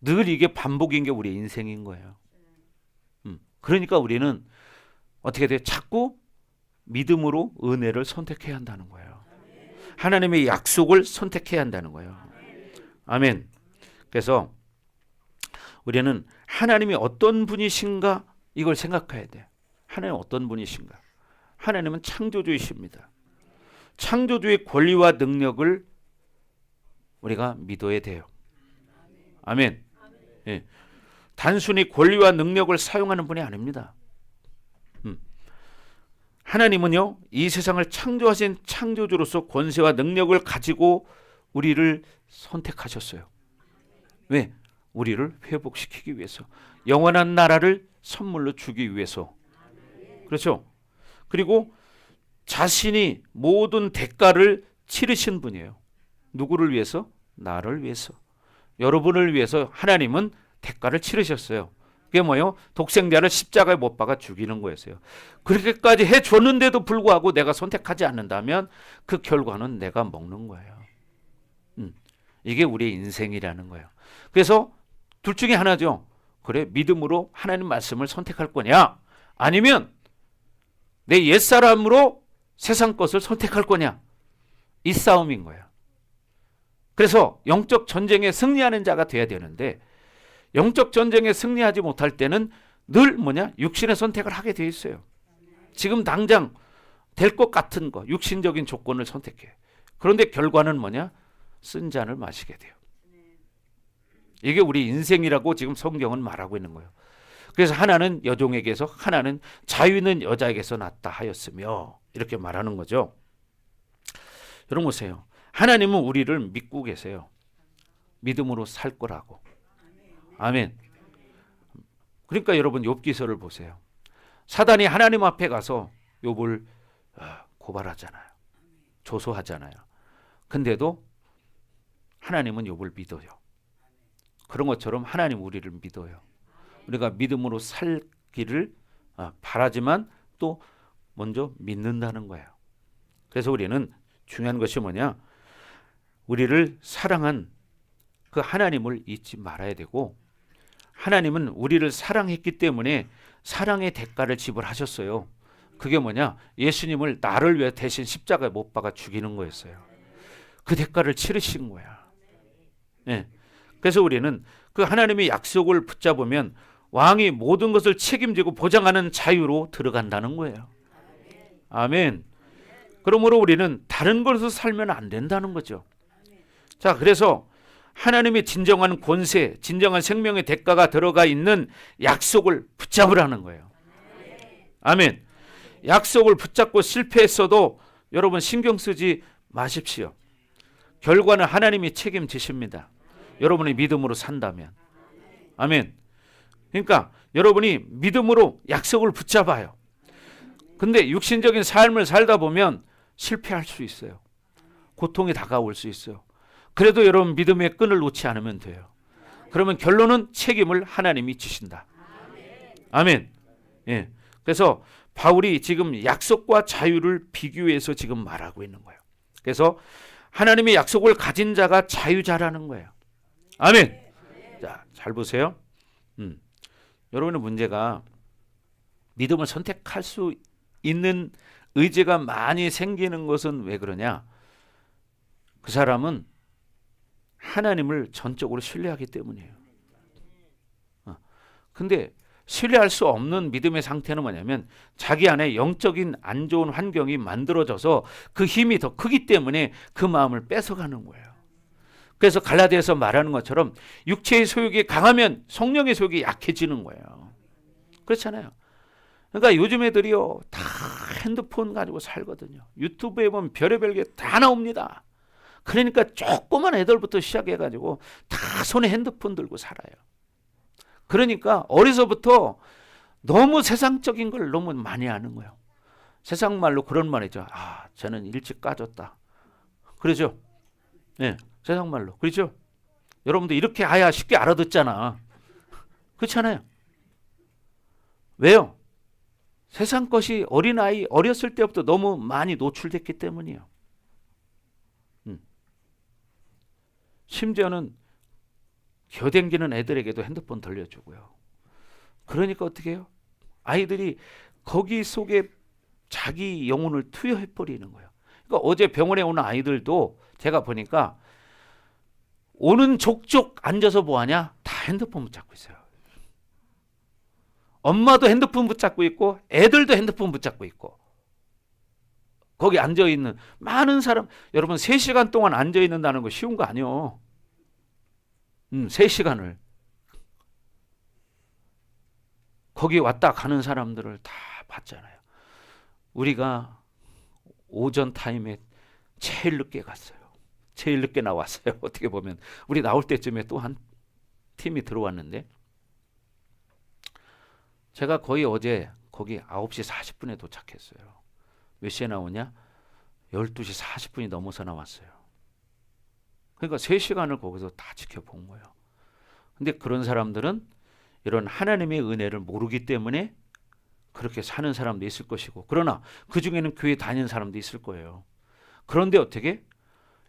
늘 이게 반복인 게 우리 인생인 거예요. 그러니까 우리는 어떻게 돼요? 자꾸 믿음으로 은혜를 선택해야 한다는 거예요. 하나님의 약속을 선택해야 한다는 거예요. 아멘. 그래서 우리는 하나님이 어떤 분이신가 이걸 생각해야 돼. 하나님은 어떤 분이신가? 하나님은 창조주이십니다. 창조주의 권리와 능력을 우리가 믿어야 돼요. 아멘. 예. 단순히 권리와 능력을 사용하는 분이 아닙니다. 하나님은요, 이 세상을 창조하신 창조주로서 권세와 능력을 가지고 우리를 선택하셨어요. 왜? 우리를 회복시키기 위해서. 영원한 나라를 선물로 주기 위해서. 그렇죠? 그리고 자신이 모든 대가를 치르신 분이에요. 누구를 위해서? 나를 위해서. 여러분을 위해서 하나님은 대가를 치르셨어요. 그게 뭐예요? 독생자를 십자가에 못 박아 죽이는 거였어요. 그렇게까지 해줬는데도 불구하고 내가 선택하지 않는다면 그 결과는 내가 먹는 거예요. 이게 우리의 인생이라는 거예요. 그래서 둘 중에 하나죠. 그래, 믿음으로 하나님 말씀을 선택할 거냐? 아니면 내 옛사람으로 세상 것을 선택할 거냐? 이 싸움인 거예요. 그래서 영적 전쟁에 승리하는 자가 돼야 되는데 영적 전쟁에 승리하지 못할 때는 늘 육신의 선택을 하게 돼 있어요. 지금 당장 될 것 같은 거, 육신적인 조건을 선택해. 그런데 결과는 쓴 잔을 마시게 돼요. 이게 우리 인생이라고 지금 성경은 말하고 있는 거예요. 그래서 하나는 여종에게서 하나는 자유 있는 여자에게서 났다 하였으며 이렇게 말하는 거죠. 여러분 보세요. 하나님은 우리를 믿고 계세요. 믿음으로 살 거라고. 아멘. 그러니까 여러분 욥기서를 보세요. 사단이 하나님 앞에 가서 욥을 고발하잖아요. 조소하잖아요. 근데도 하나님은 욥을 믿어요. 그런 것처럼 하나님 우리를 믿어요. 우리가 믿음으로 살기를 바라지만 또 먼저 믿는다는 거예요. 그래서 우리는 중요한 것이 뭐냐? 우리를 사랑한 그 하나님을 잊지 말아야 되고, 하나님은 우리를 사랑했기 때문에 사랑의 대가를 지불하셨어요. 그게 뭐냐? 예수님을 나를 위해 대신 십자가에 못 박아 죽이는 거였어요. 그 대가를 치르신 거야. 네. 그래서 우리는 그 하나님의 약속을 붙잡으면 왕이 모든 것을 책임지고 보장하는 자유로 들어간다는 거예요. 아멘. 그러므로 우리는 다른 것으로 살면 안 된다는 거죠. 자, 그래서 하나님의 진정한 권세, 진정한 생명의 대가가 들어가 있는 약속을 붙잡으라는 거예요. 아멘. 약속을 붙잡고 실패했어도 여러분 신경 쓰지 마십시오. 결과는 하나님이 책임지십니다. 여러분이 믿음으로 산다면. 아멘. 그러니까 여러분이 믿음으로 약속을 붙잡아요. 근데 육신적인 삶을 살다 보면 실패할 수 있어요. 고통이 다가올 수 있어요. 그래도 여러분 믿음의 끈을 놓지 않으면 돼요. 그러면 결론은 책임을 하나님이 지신다. 아멘. 예. 그래서 바울이 지금 약속과 자유를 비교해서 지금 말하고 있는 거예요. 그래서 하나님의 약속을 가진 자가 자유자라는 거예요. 아멘. 자, 잘 보세요. 여러분의 문제가 믿음을 선택할 수 있는 의지가 많이 생기는 것은 왜 그러냐? 그 사람은 하나님을 전적으로 신뢰하기 때문이에요. 근데 신뢰할 수 없는 믿음의 상태는 뭐냐면 자기 안에 영적인 안 좋은 환경이 만들어져서 그 힘이 더 크기 때문에 그 마음을 뺏어가는 거예요. 그래서 갈라디아서 말하는 것처럼 육체의 소욕이 강하면 성령의 소욕이 약해지는 거예요. 그렇잖아요. 그러니까 요즘 애들이요 다 핸드폰 가지고 살거든요. 유튜브에 보면 별의별 게 다 나옵니다. 그러니까 조그만 애들부터 시작해가지고 다 손에 핸드폰 들고 살아요. 그러니까 어려서부터 너무 세상적인 걸 너무 많이 아는 거예요. 세상 말로 그런 말이죠. 아, 저는 일찍 까졌다. 그러죠? 네, 세상 말로. 그렇죠? 여러분도 이렇게 아야 쉽게 알아듣잖아. 그렇잖아요. 왜요? 세상 것이 어린아이 어렸을 때부터 너무 많이 노출됐기 때문이에요. 심지어는 겨댕기는 애들에게도 핸드폰 돌려주고요. 그러니까 어떻게 해요? 아이들이 거기 속에 자기 영혼을 투여해버리는 거예요. 그러니까 어제 병원에 오는 아이들도 제가 보니까 오는 족족 앉아서 뭐하냐? 다 핸드폰 붙잡고 있어요. 엄마도 핸드폰 붙잡고 있고 애들도 핸드폰 붙잡고 있고 거기 앉아있는 많은 사람, 여러분 3시간 동안 앉아있는다는 거 쉬운 거 아니에요. 3시간을 거기 왔다 가는 사람들을 다 봤잖아요. 우리가 오전 타임에 제일 늦게 갔어요. 제일 늦게 나왔어요. 어떻게 보면 우리 나올 때쯤에 또 한 팀이 들어왔는데 제가 거의 어제 거기 9시 40분에 도착했어요. 몇 시에 나오냐? 12시 40분이 넘어서 나왔어요. 그러니까 3시간을 거기서 다 지켜본 거예요. 근데 그런 사람들은 이런 하나님의 은혜를 모르기 때문에 그렇게 사는 사람도 있을 것이고, 그러나 그 중에는 교회 다니는 사람도 있을 거예요. 그런데 어떻게?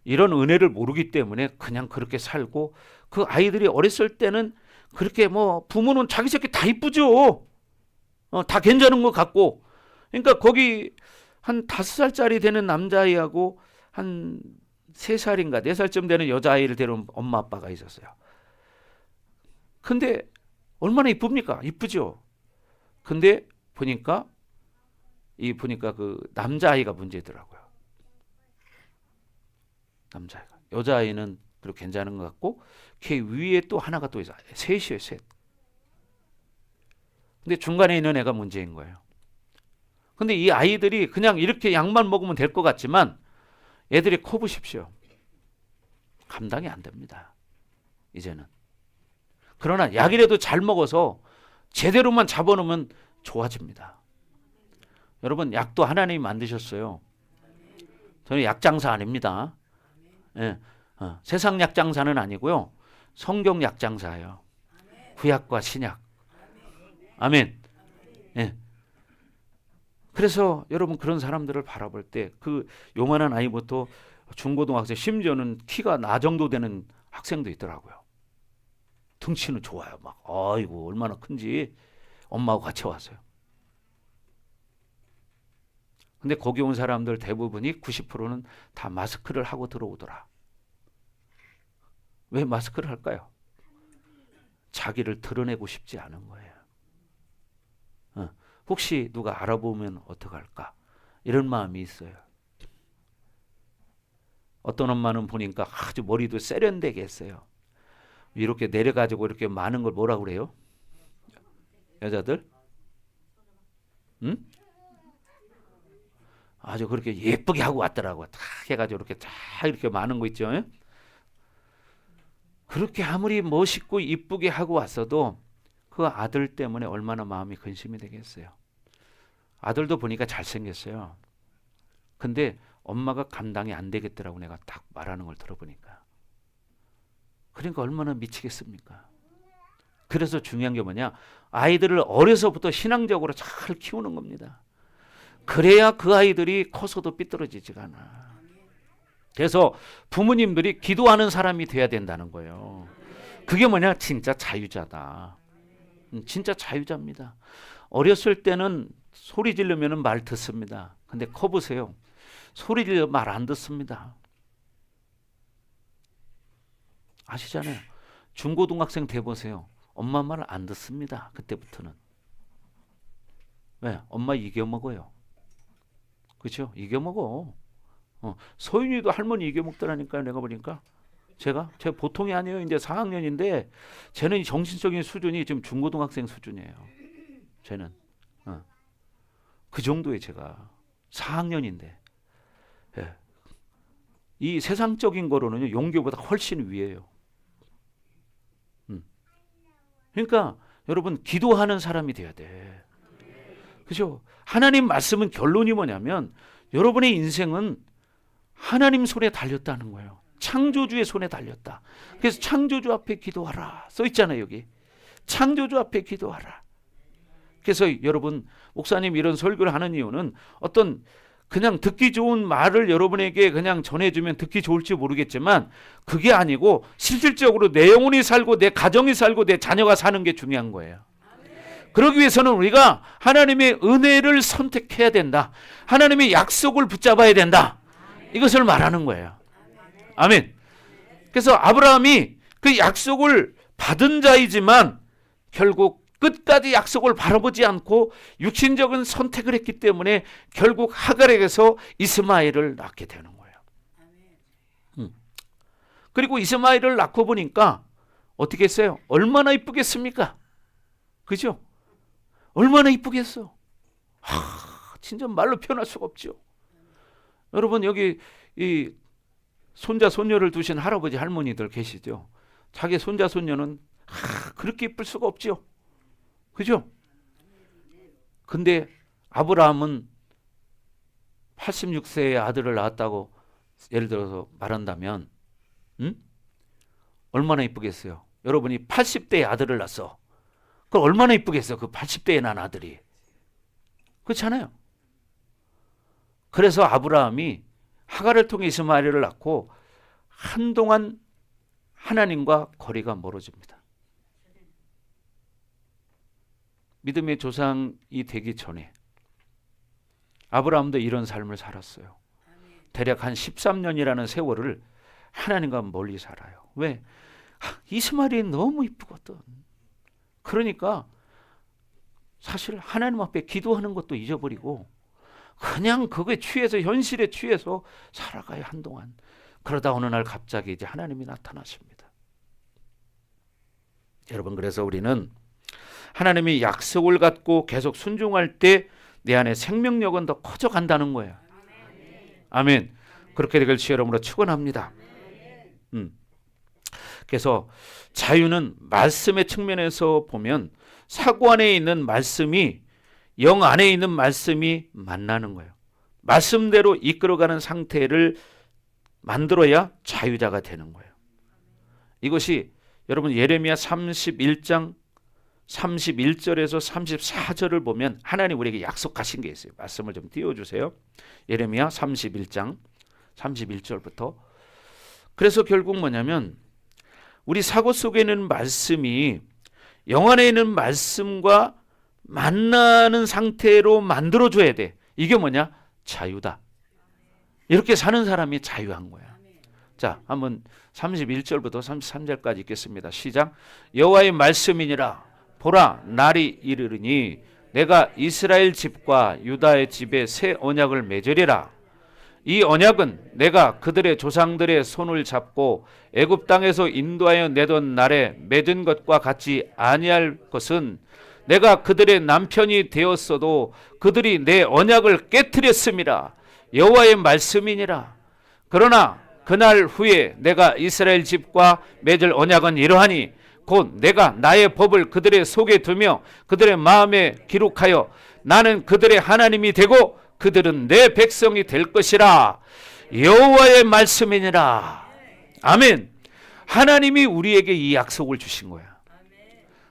이런 은혜를 모르기 때문에 그냥 그렇게 살고, 그 아이들이 어렸을 때는 그렇게 뭐 부모는 자기 새끼 다 이쁘죠. 다 괜찮은 것 같고. 그러니까 거기 한 5살짜리 되는 남자아이하고 한 3살인가 4살쯤 되는 여자아이를 데려온 엄마 아빠가 있었어요. 근데 얼마나 이쁩니까? 이쁘죠. 근데 보니까 그 남자아이가 문제더라고요. 남자아이가. 여자아이는 그렇게 괜찮은 것 같고 걔 위에 또 하나가 또 있어요. 셋이에요, 셋. 근데 중간에 있는 애가 문제인 거예요. 근데 이 아이들이 그냥 이렇게 약만 먹으면 될 것 같지만 애들이 커 보십시오. 감당이 안 됩니다. 이제는. 그러나 약이라도 잘 먹어서 제대로만 잡아놓으면 좋아집니다. 여러분, 약도 하나님이 만드셨어요. 저는 약 장사 아닙니다. 예, 세상 약장사는 아니고요. 성경 약장사예요. 구약과 신약. 아멘. 예. 그래서 여러분 그런 사람들을 바라볼 때 그 요만한 아이부터 중고등학생, 심지어는 키가 나 정도 되는 학생도 있더라고요. 등치는 좋아요. 막 아이고 얼마나 큰지 엄마하고 같이 왔어요. 근데 거기 온 사람들 대부분이 90%는 다 마스크를 하고 들어오더라. 왜 마스크를 할까요? 자기를 드러내고 싶지 않은 거예요. 혹시 누가 알아보면 어떡할까? 이런 마음이 있어요. 어떤 엄마는 보니까 아주 머리도 세련되게 했어요. 이렇게 내려가지고 이렇게 많은 걸 뭐라 그래요? 여자들? 응? 아주 그렇게 예쁘게 하고 왔더라고. 탁 해가지고 이렇게 쫙 이렇게 많은 거 있죠. 그렇게 아무리 멋있고 이쁘게 하고 왔어도 그 아들 때문에 얼마나 마음이 근심이 되겠어요. 아들도 보니까 잘생겼어요. 근데 엄마가 감당이 안 되겠더라고 내가 딱 말하는 걸 들어보니까. 그러니까 얼마나 미치겠습니까? 그래서 중요한 게 뭐냐? 아이들을 어려서부터 신앙적으로 잘 키우는 겁니다. 그래야 그 아이들이 커서도 삐뚤어지지가 않아. 그래서 부모님들이 기도하는 사람이 돼야 된다는 거예요. 그게 뭐냐? 진짜 자유자다. 진짜 자유자입니다. 어렸을 때는 소리 지르면 말 듣습니다. 근데 커 보세요. 소리 지르면 말 안 듣습니다. 아시잖아요. 중고등학생 돼 보세요. 엄마 말 안 듣습니다. 그때부터는. 왜? 엄마 이겨먹어요. 그렇죠? 이겨먹어. 소윤이도 할머니 이겨먹더라니까요. 내가 보니까. 제가 보통이 아니에요. 이제 4학년인데 쟤는 정신적인 수준이 지금 중고등학생 수준이에요. 쟤는. 그 정도에 제가 4학년인데. 예. 이 세상적인 거로는 용기보다 훨씬 위에요. 그러니까 여러분 기도하는 사람이 돼야 돼. 그죠? 하나님 말씀은 결론이 뭐냐면 여러분의 인생은 하나님 손에 달렸다는 거예요. 창조주의 손에 달렸다. 그래서 창조주 앞에 기도하라 써 있잖아요. 여기 창조주 앞에 기도하라. 그래서 여러분 목사님 이런 설교를 하는 이유는 어떤 그냥 듣기 좋은 말을 여러분에게 그냥 전해주면 듣기 좋을지 모르겠지만 그게 아니고 실질적으로 내 영혼이 살고 내 가정이 살고 내 자녀가 사는 게 중요한 거예요. 그러기 위해서는 우리가 하나님의 은혜를 선택해야 된다. 하나님의 약속을 붙잡아야 된다. 이것을 말하는 거예요. 아멘. 그래서 아브라함이 그 약속을 받은 자이지만 결국 끝까지 약속을 바라보지 않고 육신적인 선택을 했기 때문에 결국 하갈에게서 이스마엘을 낳게 되는 거예요. 그리고 이스마엘을 낳고 보니까 어떻게 했어요? 얼마나 이쁘겠습니까? 그죠? 얼마나 이쁘겠어. 진짜 말로 표현할 수가 없죠. 여러분 여기 이 손자 손녀를 두신 할아버지 할머니들 계시죠? 자기 손자 손녀는 그렇게 이쁠 수가 없죠. 그죠? 근데 아브라함은 86세의 아들을 낳았다고 예를 들어서 말한다면 얼마나 이쁘겠어요? 여러분이 80대의 아들을 낳았어. 그럼 얼마나 이쁘겠어? 그 80대에 난 아들이. 그렇잖아요. 그래서 아브라함이 하갈을 통해 이스마엘을 낳고 한동안 하나님과 거리가 멀어집니다. 믿음의 조상이 되기 전에 아브라함도 이런 삶을 살았어요. 대략 한 13년이라는 세월을 하나님과 멀리 살아요. 왜? 이스마엘이 너무 이쁘거든. 그러니까 사실 하나님 앞에 기도하는 것도 잊어버리고 그냥 그거에 취해서 현실에 취해서 살아가요 한동안. 그러다 어느 날 갑자기 이제 하나님이 나타나십니다. 여러분 그래서 우리는 하나님이 약속을 갖고 계속 순종할 때 내 안에 생명력은 더 커져간다는 거예요. 아멘. 그렇게 되길 주 여러분으로 축원합니다. 그래서 자유는 말씀의 측면에서 보면 사고 안에 있는 말씀이 영 안에 있는 말씀이 만나는 거예요. 말씀대로 이끌어가는 상태를 만들어야 자유자가 되는 거예요. 이것이 여러분 예레미야 31장 31절에서 34절을 보면 하나님 우리에게 약속하신 게 있어요. 말씀을 좀 띄워주세요. 예레미야 31장 31절부터. 그래서 결국 뭐냐면 우리 사고 속에 있는 말씀이 영 안에 있는 말씀과 만나는 상태로 만들어줘야 돼. 이게 뭐냐? 자유다. 이렇게 사는 사람이 자유한 거야. 자, 한번 31절부터 33절까지 읽겠습니다. 시작. 여호와의 말씀이니라. 보라, 날이 이르르니 내가 이스라엘 집과 유다의 집에 새 언약을 맺으리라. 이 언약은 내가 그들의 조상들의 손을 잡고 애굽 땅에서 인도하여 내던 날에 맺은 것과 같이 아니할 것은 내가 그들의 남편이 되었어도 그들이 내 언약을 깨뜨렸음이라. 여호와의 말씀이니라. 그러나 그날 후에 내가 이스라엘 집과 맺을 언약은 이러하니 곧 내가 나의 법을 그들의 속에 두며 그들의 마음에 기록하여 나는 그들의 하나님이 되고 그들은 내 백성이 될 것이라. 여호와의 말씀이니라. 아멘. 하나님이 우리에게 이 약속을 주신 거야.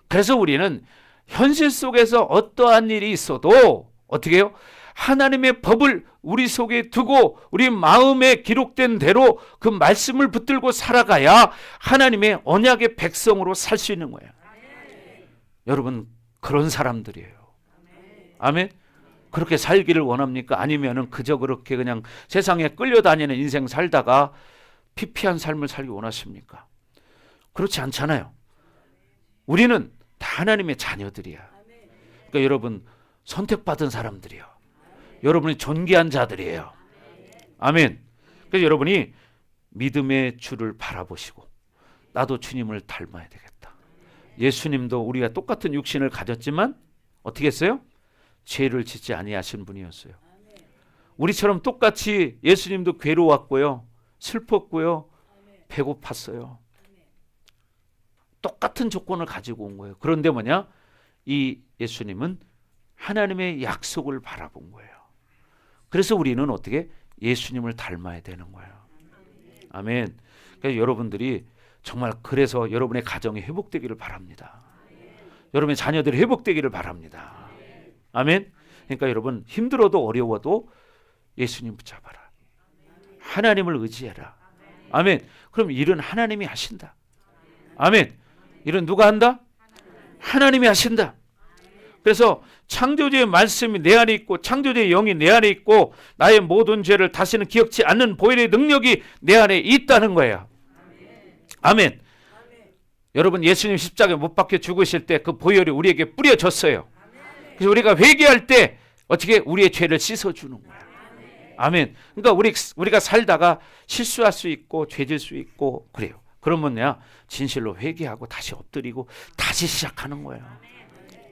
그래서 우리는 현실 속에서 어떠한 일이 있어도 어떻게 해요? 하나님의 법을 우리 속에 두고 우리 마음에 기록된 대로 그 말씀을 붙들고 살아가야 하나님의 언약의 백성으로 살 수 있는 거예요. 여러분 그런 사람들이에요. 아멘. 그렇게 살기를 원합니까? 아니면은 그저 그렇게 그냥 세상에 끌려다니는 인생 살다가 피폐한 삶을 살기 원하십니까? 그렇지 않잖아요. 우리는 다 하나님의 자녀들이야. 그러니까 여러분 선택받은 사람들이요. 여러분이 존귀한 자들이에요. 아멘. 그래서 여러분이 믿음의 주를 바라보시고 나도 주님을 닮아야 되겠다. 예수님도 우리가 똑같은 육신을 가졌지만 어떻게 했어요? 죄를 짓지 아니하신 분이었어요. 우리처럼 똑같이 예수님도 괴로웠고요. 슬펐고요. 배고팠어요. 똑같은 조건을 가지고 온 거예요. 그런데 뭐냐? 이 예수님은 하나님의 약속을 바라본 거예요. 그래서 우리는 어떻게? 예수님을 닮아야 되는 거예요. 아멘. 그러니까 여러분들이 정말 그래서 여러분의 가정이 회복되기를 바랍니다. 여러분의 자녀들이 회복되기를 바랍니다. 아멘. 그러니까 여러분 힘들어도 어려워도 예수님 붙잡아라. 하나님을 의지해라. 아멘. 그럼 일은 하나님이 하신다. 아멘. 일은 누가 한다? 하나님이 하신다. 그래서 창조주의 말씀이 내 안에 있고 창조주의 영이 내 안에 있고 나의 모든 죄를 다시는 기억지 않는 보혈의 능력이 내 안에 있다는 거예요. 아멘. 여러분 예수님 십자가에 못 박혀 죽으실 때 그 보혈이 우리에게 뿌려졌어요. 그래서 우리가 회개할 때 어떻게 우리의 죄를 씻어주는 거야. 아멘. 그러니까 우리가 살다가 실수할 수 있고 죄질 수 있고 그래요. 그러면요 진실로 회개하고 다시 엎드리고 다시 시작하는 거예요.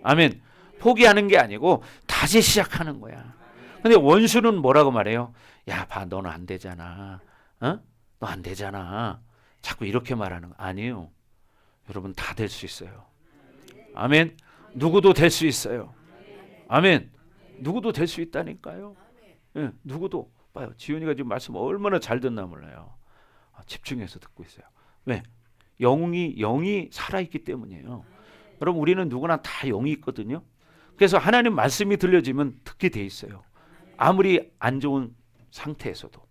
아멘. 포기하는 게 아니고 다시 시작하는 거야. 근데 원수는 뭐라고 말해요? 야, 봐, 너는 안 되잖아. 어? 너 안 되잖아. 자꾸 이렇게 말하는 거 아니에요. 여러분 다 될 수 있어요. 아멘. 누구도 될 수 있어요. 아멘. 누구도 될 수 있다니까요. 예, 누구도. 봐요. 지훈이가 지금 말씀 얼마나 잘 듣나 몰라요. 집중해서 듣고 있어요. 왜? 영이 살아있기 때문이에요. 여러분 우리는 누구나 다 영이 있거든요. 그래서 하나님 말씀이 들려지면 듣게 돼 있어요. 아무리 안 좋은 상태에서도.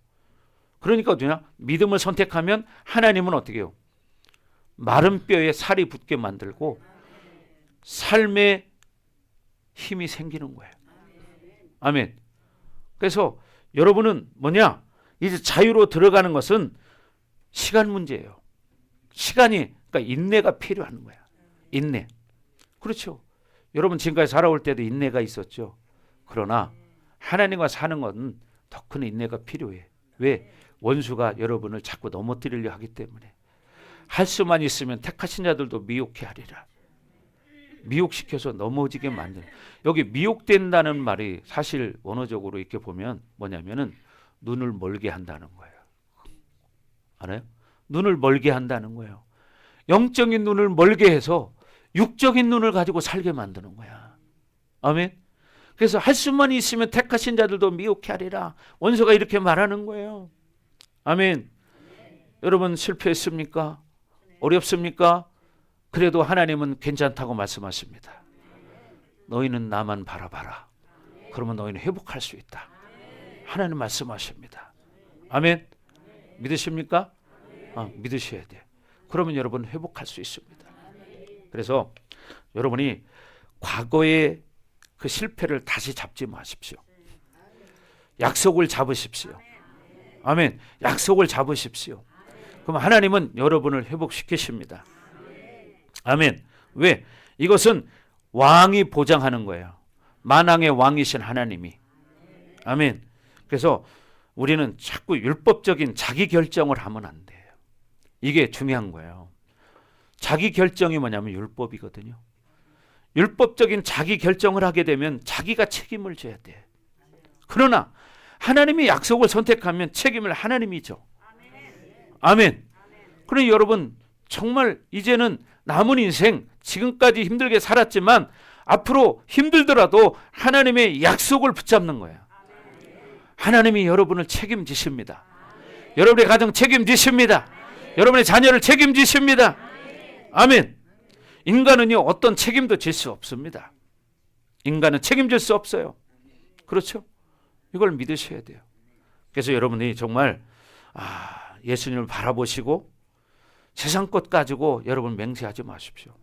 그러니까 어떠냐? 믿음을 선택하면 하나님은 어떻게 해요? 마른 뼈에 살이 붙게 만들고 삶의 힘이 생기는 거예요. 아멘. 그래서 여러분은 뭐냐? 이제 자유로 들어가는 것은 시간 문제예요. 시간이 그러니까 인내가 필요한 거야. 인내. 그렇죠. 여러분 지금까지 살아올 때도 인내가 있었죠. 그러나 하나님과 사는 건 더 큰 인내가 필요해. 왜? 원수가 여러분을 자꾸 넘어뜨리려 하기 때문에. 할 수만 있으면 택하신 자들도 미혹해 하리라. 미혹시켜서 넘어지게 만드는. 여기 미혹된다는 말이 사실 원어적으로 이렇게 보면 뭐냐면은 눈을 멀게 한다는 거예요. 알아요? 눈을 멀게 한다는 거예요. 영적인 눈을 멀게 해서 육적인 눈을 가지고 살게 만드는 거야. 아멘. 그래서 할 수만 있으면 택하신 자들도 미혹해 하리라. 원수가 이렇게 말하는 거예요. 아멘. 여러분 실패했습니까? 어렵습니까? 그래도 하나님은 괜찮다고 말씀하십니다. 너희는 나만 바라봐라. 그러면 너희는 회복할 수 있다. 하나님 말씀하십니다. 아멘. 믿으십니까? 믿으셔야 돼. 그러면 여러분 회복할 수 있습니다. 그래서 여러분이 과거의 그 실패를 다시 잡지 마십시오. 약속을 잡으십시오. 아멘. 약속을 잡으십시오. 그럼 하나님은 여러분을 회복시키십니다. 아멘. 왜? 이것은 왕이 보장하는 거예요. 만왕의 왕이신 하나님이. 아멘. 그래서 우리는 자꾸 율법적인 자기 결정을 하면 안 돼요. 이게 중요한 거예요. 자기 결정이 뭐냐면 율법이거든요. 율법적인 자기 결정을 하게 되면 자기가 책임을 져야 돼. 그러나 하나님이 약속을 선택하면 책임을 하나님이 져. 아멘. 그러니 여러분 정말 이제는 남은 인생 지금까지 힘들게 살았지만 앞으로 힘들더라도 하나님의 약속을 붙잡는 거예요. 하나님이 여러분을 책임지십니다. 여러분의 가정 책임지십니다. 여러분의 자녀를 책임지십니다. 아멘. 인간은요 어떤 책임도 질 수 없습니다. 인간은 책임질 수 없어요. 그렇죠? 이걸 믿으셔야 돼요. 그래서 여러분이 정말 예수님을 바라보시고 세상 것 가지고 여러분 맹세하지 마십시오.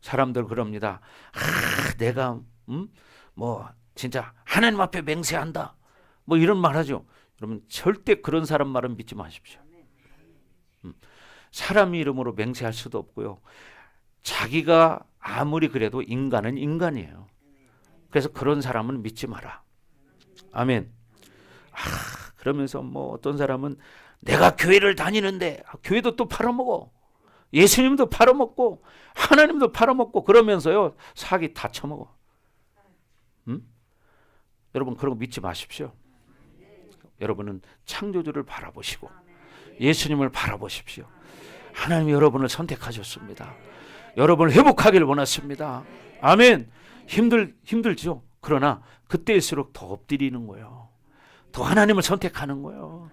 사람들 그럽니다. 내가 뭐 진짜 하나님 앞에 맹세한다. 뭐 이런 말 하죠. 여러분 절대 그런 사람 말은 믿지 마십시오. 사람 이름으로 맹세할 수도 없고요. 자기가 아무리 그래도 인간은 인간이에요. 그래서 그런 사람은 믿지 마라. 아멘. 그러면서 뭐 어떤 사람은 내가 교회를 다니는데 교회도 또 팔아먹어. 예수님도 팔아먹고 하나님도 팔아먹고 그러면서요 사기 다 쳐먹어. 여러분 그런 거 믿지 마십시오. 여러분은 창조주를 바라보시고 예수님을 바라보십시오. 하나님이 여러분을 선택하셨습니다. 여러분을 회복하기를 원하십니다. 아멘. 힘들죠. 그러나 그때일수록 더 엎드리는 거예요. 더 하나님을 선택하는 거예요.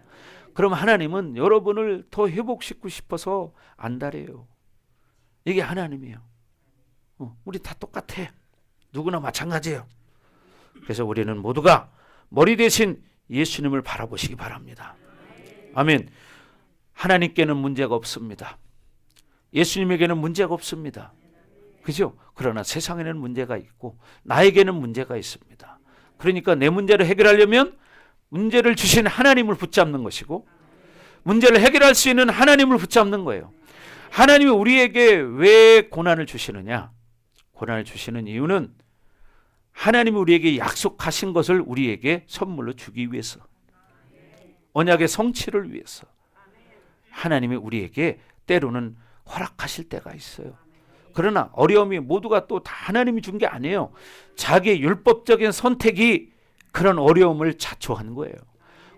그럼 하나님은 여러분을 더 회복시키고 싶어서 안달해요. 이게 하나님이에요. 우리 다 똑같아. 누구나 마찬가지예요. 그래서 우리는 모두가 머리 대신 예수님을 바라보시기 바랍니다. 아멘. 하나님께는 문제가 없습니다. 예수님에게는 문제가 없습니다. 그죠? 그러나 세상에는 문제가 있고 나에게는 문제가 있습니다. 그러니까 내 문제를 해결하려면 문제를 주신 하나님을 붙잡는 것이고 문제를 해결할 수 있는 하나님을 붙잡는 거예요. 하나님이 우리에게 왜 고난을 주시느냐? 고난을 주시는 이유는 하나님이 우리에게 약속하신 것을 우리에게 선물로 주기 위해서, 언약의 성취를 위해서 하나님이 우리에게 때로는 허락하실 때가 있어요. 그러나 어려움이 모두가 또 다 하나님이 준 게 아니에요. 자기의 율법적인 선택이 그런 어려움을 자초한 거예요.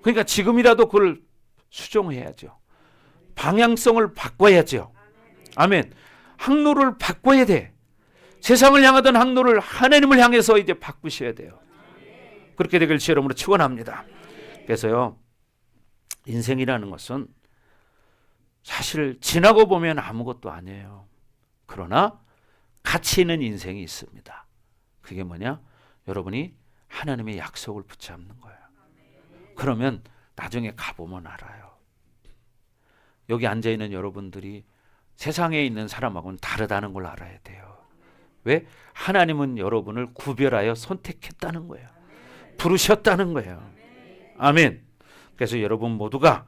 그러니까 지금이라도 그걸 수정해야죠. 방향성을 바꿔야죠. 아멘. 항로를 바꿔야 돼. 세상을 향하던 항로를 하나님을 향해서 이제 바꾸셔야 돼요. 그렇게 되길 주 이름으로 축원합니다. 그래서요, 인생이라는 것은 사실 지나고 보면 아무것도 아니에요. 그러나 가치 있는 인생이 있습니다. 그게 뭐냐? 여러분이 하나님의 약속을 붙잡는 거예요. 그러면 나중에 가보면 알아요. 여기 앉아있는 여러분들이 세상에 있는 사람하고는 다르다는 걸 알아야 돼요. 왜? 하나님은 여러분을 구별하여 선택했다는 거예요. 부르셨다는 거예요. 아멘. 그래서 여러분 모두가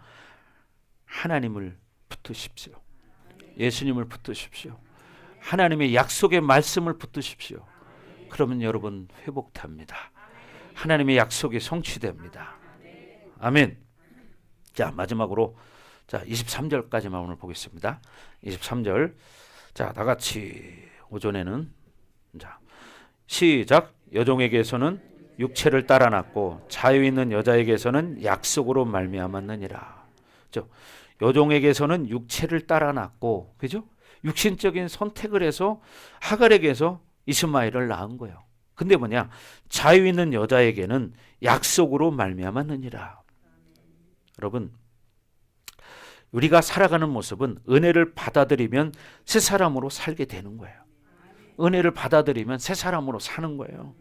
하나님을 붙드십시오. 예수님을 붙드십시오. 하나님의 약속의 말씀을 붙드십시오. 그러면 여러분 회복됩니다. 하나님의 약속이 성취됩니다. 아멘. 자, 마지막으로 23절까지만 오늘 보겠습니다. 23절. 자, 다 같이 오전에는 시작. 여종에게서는 육체를 따라 낳고 자유 있는 여자에게서는 약속으로 말미암았느니라. 여종에게서는 육체를 따라 낳고, 그죠? 육신적인 선택을 해서 하갈에게서 이스마엘을 낳은 거예요. 근데 뭐냐? 자유 있는 여자에게는 약속으로 말미암았느니라. 여러분, 우리가 살아가는 모습은 은혜를 받아들이면 새 사람으로 살게 되는 거예요. 은혜를 받아들이면 새 사람으로 사는 거예요.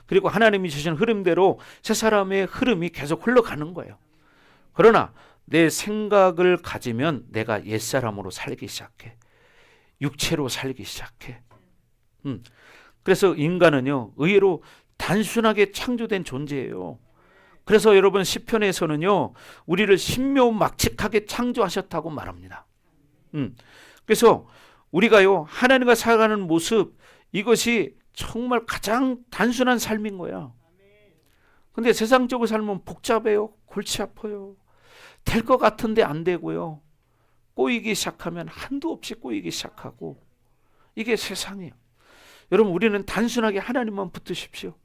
그리고 하나님이 주신 흐름대로 새 사람의 흐름이 계속 흘러가는 거예요. 그러나 내 생각을 가지면 내가 옛사람으로 살기 시작해. 육체로 살기 시작해. 그래서 인간은요, 의외로 단순하게 창조된 존재예요. 그래서 여러분 시편에서는요, 우리를 신묘막측하게 창조하셨다고 말합니다. 그래서 우리가요, 하나님과 살아가는 모습, 이것이 정말 가장 단순한 삶인 거야. 근데 세상적으로 살면 복잡해요. 골치 아파요. 될 것 같은데 안 되고요. 꼬이기 시작하면 한도 없이 꼬이기 시작하고, 이게 세상이에요. 여러분, 우리는 단순하게 하나님만 붙드십시오.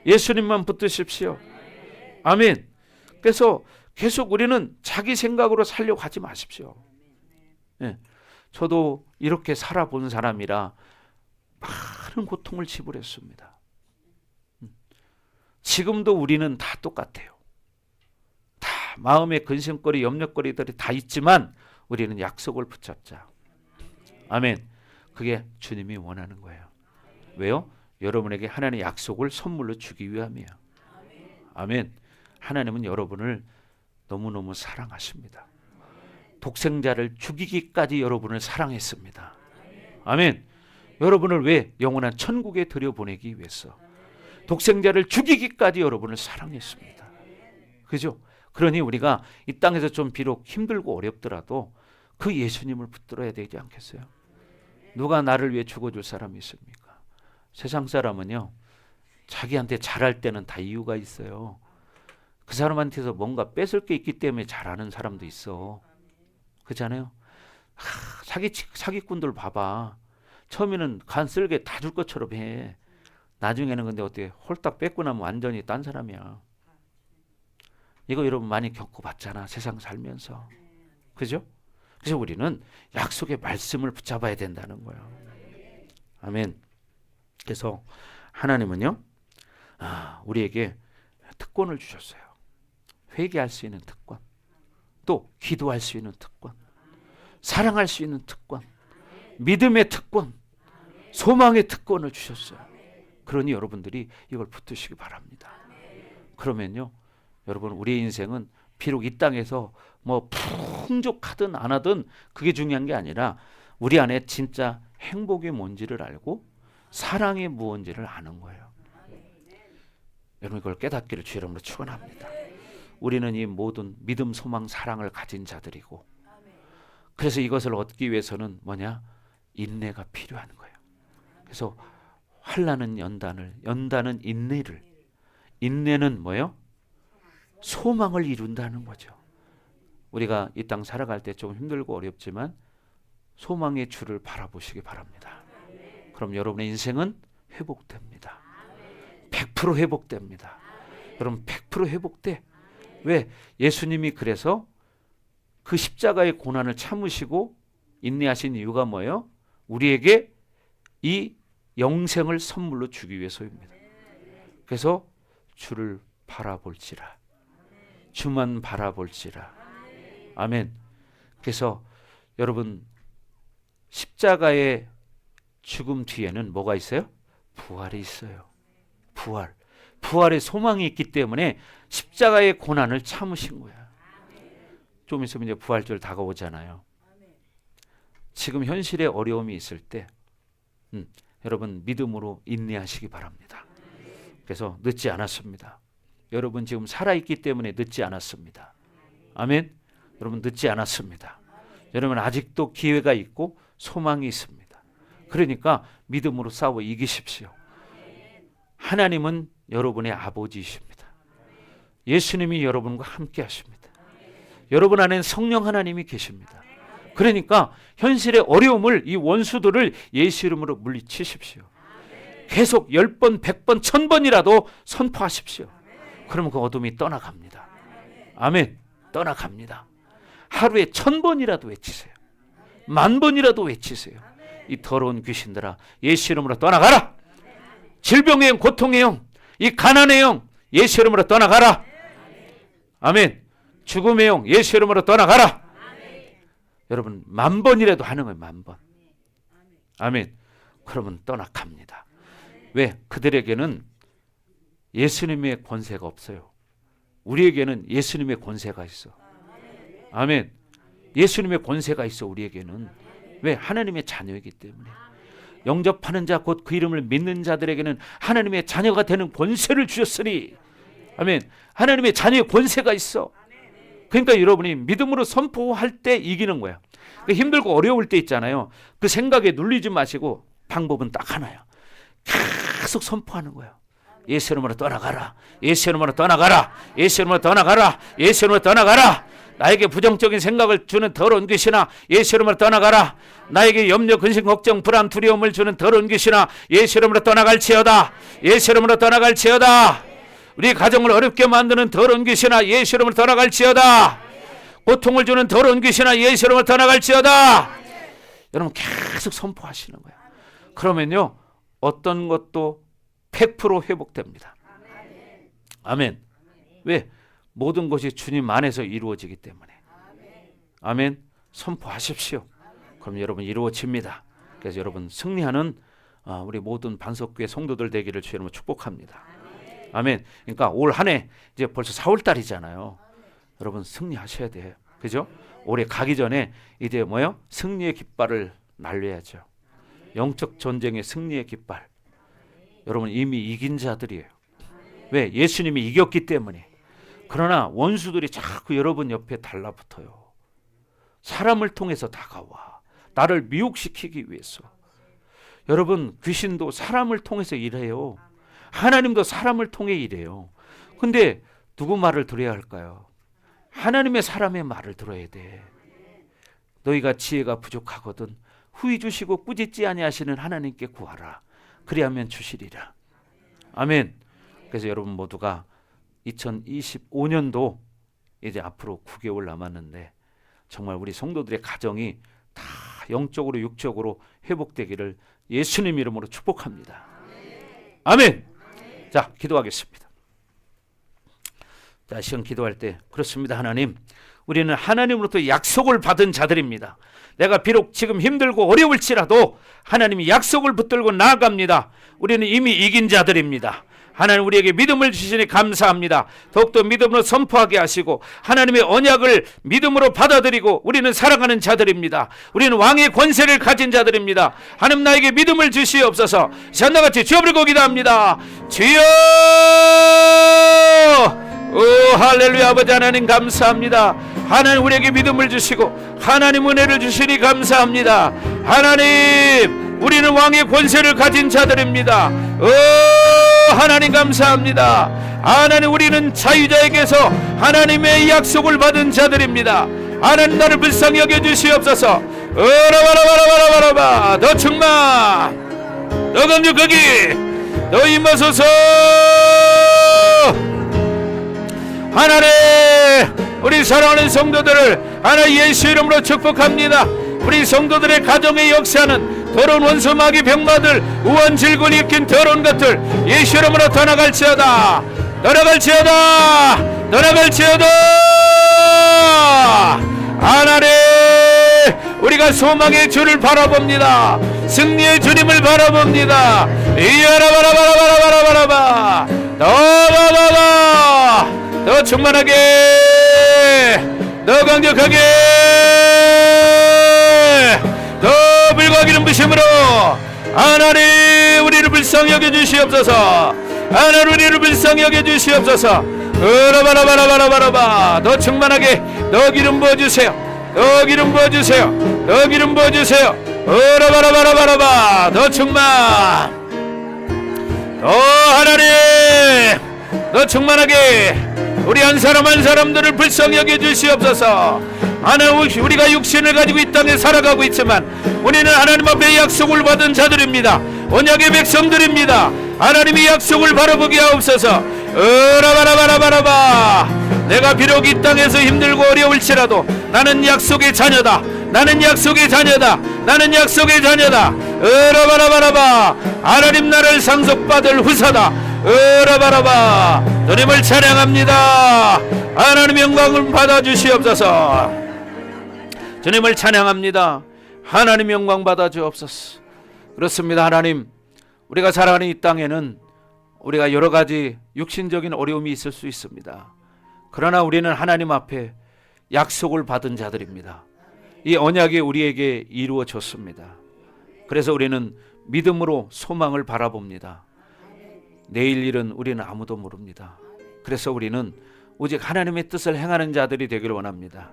예수님만 붙드십시오. 아멘. 그래서 계속 우리는 자기 생각으로 살려고 하지 마십시오. 예. 저도 이렇게 살아본 사람이라 많은 고통을 지불했습니다. 지금도 우리는 다 똑같아요. 다 마음의 근심거리, 염려거리들이 다 있지만 우리는 약속을 붙잡자. 아멘. 그게 주님이 원하는 거예요. 왜요? 여러분에게 하나님의 약속을 선물로 주기 위함이에요. 아멘. 하나님은 여러분을 너무너무 사랑하십니다. 독생자를 죽이기까지 여러분을 사랑했습니다. 아멘. 여러분을 왜? 영원한 천국에 들여보내기 위해서. 독생자를 죽이기까지 여러분을 사랑했습니다. 그죠? 그러니 우리가 이 땅에서 좀 비록 힘들고 어렵더라도 그 예수님을 붙들어야 되지 않겠어요? 누가 나를 위해 죽어줄 사람이 있습니까? 세상 사람은요, 자기한테 잘할 때는 다 이유가 있어요. 그 사람한테서 뭔가 뺏을 게 있기 때문에 잘하는 사람도 있어. 그렇잖아요. 사기꾼들 봐봐. 처음에는 간 쓸게 다 줄 것처럼 해. 나중에는 근데 어떻게 홀딱 뺏고 나면 완전히 딴 사람이야. 이거 여러분 많이 겪어봤잖아. 세상 살면서. 그죠? 그래서 우리는 약속의 말씀을 붙잡아야 된다는 거예요. 아멘. 그래서 하나님은요, 우리에게 특권을 주셨어요. 회개할 수 있는 특권, 또 기도할 수 있는 특권, 사랑할 수 있는 특권, 믿음의 특권, 소망의 특권을 주셨어요. 그러니 여러분들이 이걸 붙드시기 바랍니다. 그러면요, 여러분, 우리의 인생은 비록 이 땅에서 뭐 풍족하든 안 하든 그게 중요한 게 아니라 우리 안에 진짜 행복이 뭔지를 알고 사랑이 무엇인지를 아는 거예요. 여러분, 이걸 깨닫기를 주 이름으로 축원합니다. 우리는 이 모든 믿음, 소망, 사랑을 가진 자들이고, 그래서 이것을 얻기 위해서는 뭐냐? 인내가 필요한 거예요. 그래서 환난은 연단은 인내를, 인내는 뭐예요? 소망을 이룬다는 거죠. 우리가 이 땅 살아갈 때 좀 힘들고 어렵지만 소망의 주를 바라보시기 바랍니다. 그럼 여러분의 인생은 회복됩니다. 100% 회복됩니다. 여러분, 100% 회복돼. 왜? 예수님이 그래서 그 십자가의 고난을 참으시고 인내하신 이유가 뭐예요? 우리에게 이 영생을 선물로 주기 위해서입니다. 그래서 주를 바라볼지라, 주만 바라볼지라. 아멘. 그래서 여러분, 십자가의 죽음 뒤에는 뭐가 있어요? 부활이 있어요. 부활의 소망이 있기 때문에 십자가의 고난을 참으신 거야. 좀 있으면 이제 부활절 다가오잖아요. 지금 현실에 어려움이 있을 때 여러분, 믿음으로 인내하시기 바랍니다. 그래서 늦지 않았습니다. 여러분 지금 살아있기 때문에 늦지 않았습니다. 아멘. 여러분, 늦지 않았습니다. 여러분, 아직도 기회가 있고 소망이 있습니다. 그러니까 믿음으로 싸워 이기십시오. 하나님은 여러분의 아버지이십니다. 예수님이 여러분과 함께 하십니다. 여러분 안에는 성령 하나님이 계십니다. 그러니까 현실의 어려움을, 이 원수들을 예수 이름으로 물리치십시오. 계속 10번, 100번, 1000번이라도 선포하십시오. 그러면 그 어둠이 떠나갑니다. 아멘. 떠나갑니다. 하루에 1000번이라도 외치세요. 10,000번이라도 외치세요. 이 더러운 귀신들아, 예수 이름으로 떠나가라. 질병의 영, 고통의 영, 이 가난의 영, 예수 이름으로 떠나가라. 아멘. 죽음의 영, 예수 이름으로 떠나가라. 여러분 10,000번이라도 하는 거예요. 10,000번. 아멘. 그러면 떠나갑니다. 왜? 그들에게는 예수님의 권세가 없어요. 우리에게는 예수님의 권세가 있어. 아멘. 예수님의 권세가 있어. 우리에게는. 왜? 하나님의 자녀이기 때문에. 영접하는 자 곧 그 이름을 믿는 자들에게는 하나님의 자녀가 되는 권세를 주셨으니. 아멘. 하나님의 자녀의 권세가 있어. 그러니까 여러분이 믿음으로 선포할 때 이기는 거야. 힘들고 어려울 때 있잖아요. 그 생각에 눌리지 마시고 방법은 딱 하나야. 계속 선포하는 거야. 예수 이름으로 떠나가라. 예수 이름으로 떠나가라. 예수 이름으로 떠나가라. 예수 이름으로 떠나가라. 나에게 부정적인 생각을 주는 더러운 귀신아, 예수 이름으로 떠나가라. 나에게 염려, 근심, 걱정, 불안, 두려움을 주는 더러운 귀신아, 예수 이름으로 떠나갈지어다. 예수 이름으로 떠나갈지어다. 우리 가정을 어렵게 만드는 더러운 귀신아, 예수 이름으로 떠나갈지어다. 고통을 주는 더러운 귀신아, 예수 이름으로 떠나갈지어다. 여러분 계속 선포하시는 거예요. 그러면요 어떤 것도 100% 회복됩니다. 아멘. 왜? 모든 것이 주님 안에서 이루어지기 때문에. 아멘. 선포하십시오. 그럼 여러분 이루어집니다. 그래서 여러분 승리하는 우리 모든 반석교회 성도들 되기를 주의 이름으로 축복합니다. 아멘. 그러니까 올 한 해 이제 벌써 4월 달이잖아요. 여러분 승리하셔야 돼요. 그죠? 올해 가기 전에 이제 뭐요? 승리의 깃발을 날려야죠. 영적 전쟁의 승리의 깃발. 여러분 이미 이긴 자들이에요. 왜? 예수님이 이겼기 때문에. 그러나 원수들이 자꾸 여러분 옆에 달라붙어요. 사람을 통해서 다가와. 나를 미혹시키기 위해서. 여러분 귀신도 사람을 통해서 일해요. 하나님도 사람을 통해 일해요. 근데 누구 말을 들어야 할까요? 하나님의 사람의 말을 들어야 돼. 너희가 지혜가 부족하거든 후히 주시고 꾸짖지 아니하시는 하나님께 구하라. 그리하면 주시리라. 아멘. 그래서 여러분 모두가 2025년도 이제 앞으로 9개월 남았는데 정말 우리 성도들의 가정이 다 영적으로 육적으로 회복되기를 예수님 이름으로 축복합니다. 아멘. 자, 기도하겠습니다. 자, 시간 기도할 때 그렇습니다. 하나님, 우리는 하나님으로부터 약속을 받은 자들입니다. 내가 비록 지금 힘들고 어려울지라도 하나님이 약속을 붙들고 나아갑니다. 우리는 이미 이긴 자들입니다. 하나님 우리에게 믿음을 주시니 감사합니다. 더욱더 믿음으로 선포하게 하시고 하나님의 언약을 믿음으로 받아들이고 우리는 살아가는 자들입니다. 우리는 왕의 권세를 가진 자들입니다. 하나님 나에게 믿음을 주시옵소서. 전나같이 주여부르고 기도합니다. 주여! 오 할렐루야. 아버지 하나님 감사합니다. 하나님 우리에게 믿음을 주시고 하나님 은혜를 주시니 감사합니다. 하나님 우리는 왕의 권세를 가진 자들입니다. 하나님 감사합니다. 하나님 우리는 자유자에게서 하나님의 약속을 받은 자들입니다. 하나님 나를 불쌍히 여겨주시옵소서. 어라바라바라바라바라바 너 충만 너 강력하기 너 임하소서. 하나님 우리 사랑하는 성도들을 하나님 예수 이름으로 축복합니다. 우리 성도들의 가정에 역사하는 더러운 원수 마귀 병마들 우한 질군이 일으킨 더러운 것들 예수 이름으로 떠나갈지어다. 떠나갈지어다. 떠나갈지어다. 하나님 우리가 소망의 주를 바라봅니다. 승리의 주님을 바라봅니다. 이야라바라바라바라바라바 더 충만하게 더 강력하게 더 불과 기름 부심으로 하나님 우리를 불쌍히 여겨주시옵소서. 하나님 우리를 불쌍히 여겨주시옵소서. 으라바라바라바라바라바 더 충만하게 더 기름 부어주세요. 더 기름 부어주세요. 더 기름 부어주세요. 으라바라바라바라바 더 충만 더 하나님 더 충만하게 우리 한 사람 한 사람들을 불쌍히 여겨주시옵소서. 하나님 우리가 육신을 가지고 이 땅에 살아가고 있지만 우리는 하나님 앞에 약속을 받은 자들입니다. 언약의 백성들입니다. 하나님의 약속을 바라보게 하옵소서. 으라바라바라바라바 내가 비록 이 땅에서 힘들고 어려울지라도 나는 약속의 자녀다. 나는 약속의 자녀다. 나는 약속의 자녀다. 으라바라바라바 하나님 나를 상속받을 후사다. 으라바라바 주님을 찬양합니다. 하나님 영광을 받아주시옵소서. 주님을 찬양합니다. 하나님 영광 받아 주옵소서. 그렇습니다. 하나님, 우리가 살아가는 이 땅에는 우리가 여러 가지 육신적인 어려움이 있을 수 있습니다. 그러나 우리는 하나님 앞에 약속을 받은 자들입니다. 이 언약이 우리에게 이루어졌습니다. 그래서 우리는 믿음으로 소망을 바라봅니다. 내일 일은 우리는 아무도 모릅니다. 그래서 우리는 오직 하나님의 뜻을 행하는 자들이 되기를 원합니다.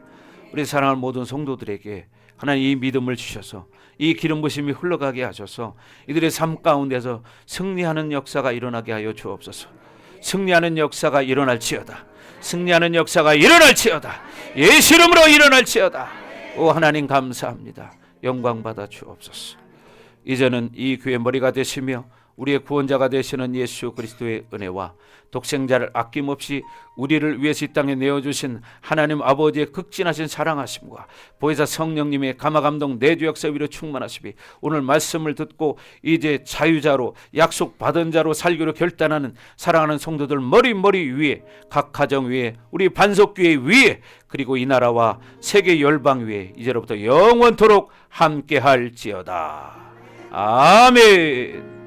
우리 사랑하는 모든 성도들에게 하나님 이 믿음을 주셔서 이 기름 부심이 흘러가게 하셔서 이들의 삶 가운데서 승리하는 역사가 일어나게 하여 주옵소서. 승리하는 역사가 일어날지어다. 승리하는 역사가 일어날지어다. 예수 이름으로 일어날지어다. 오 하나님 감사합니다. 영광 받아 주옵소서. 이제는 이 교회 머리가 되시며 우리의 구원자가 되시는 예수 그리스도의 은혜와 독생자를 아낌없이 우리를 위해서 이 땅에 내어주신 하나님 아버지의 극진하신 사랑하심과 보혜사 성령님의 감화감동 내주 역사 위로 충만하시비 오늘 말씀을 듣고 이제 자유자로 약속받은 자로 살기로 결단하는 사랑하는 성도들 머리 위에 각 가정 위에 우리 반석교회 위에 그리고 이 나라와 세계 열방 위에 이제로부터 영원토록 함께할지어다. 아멘.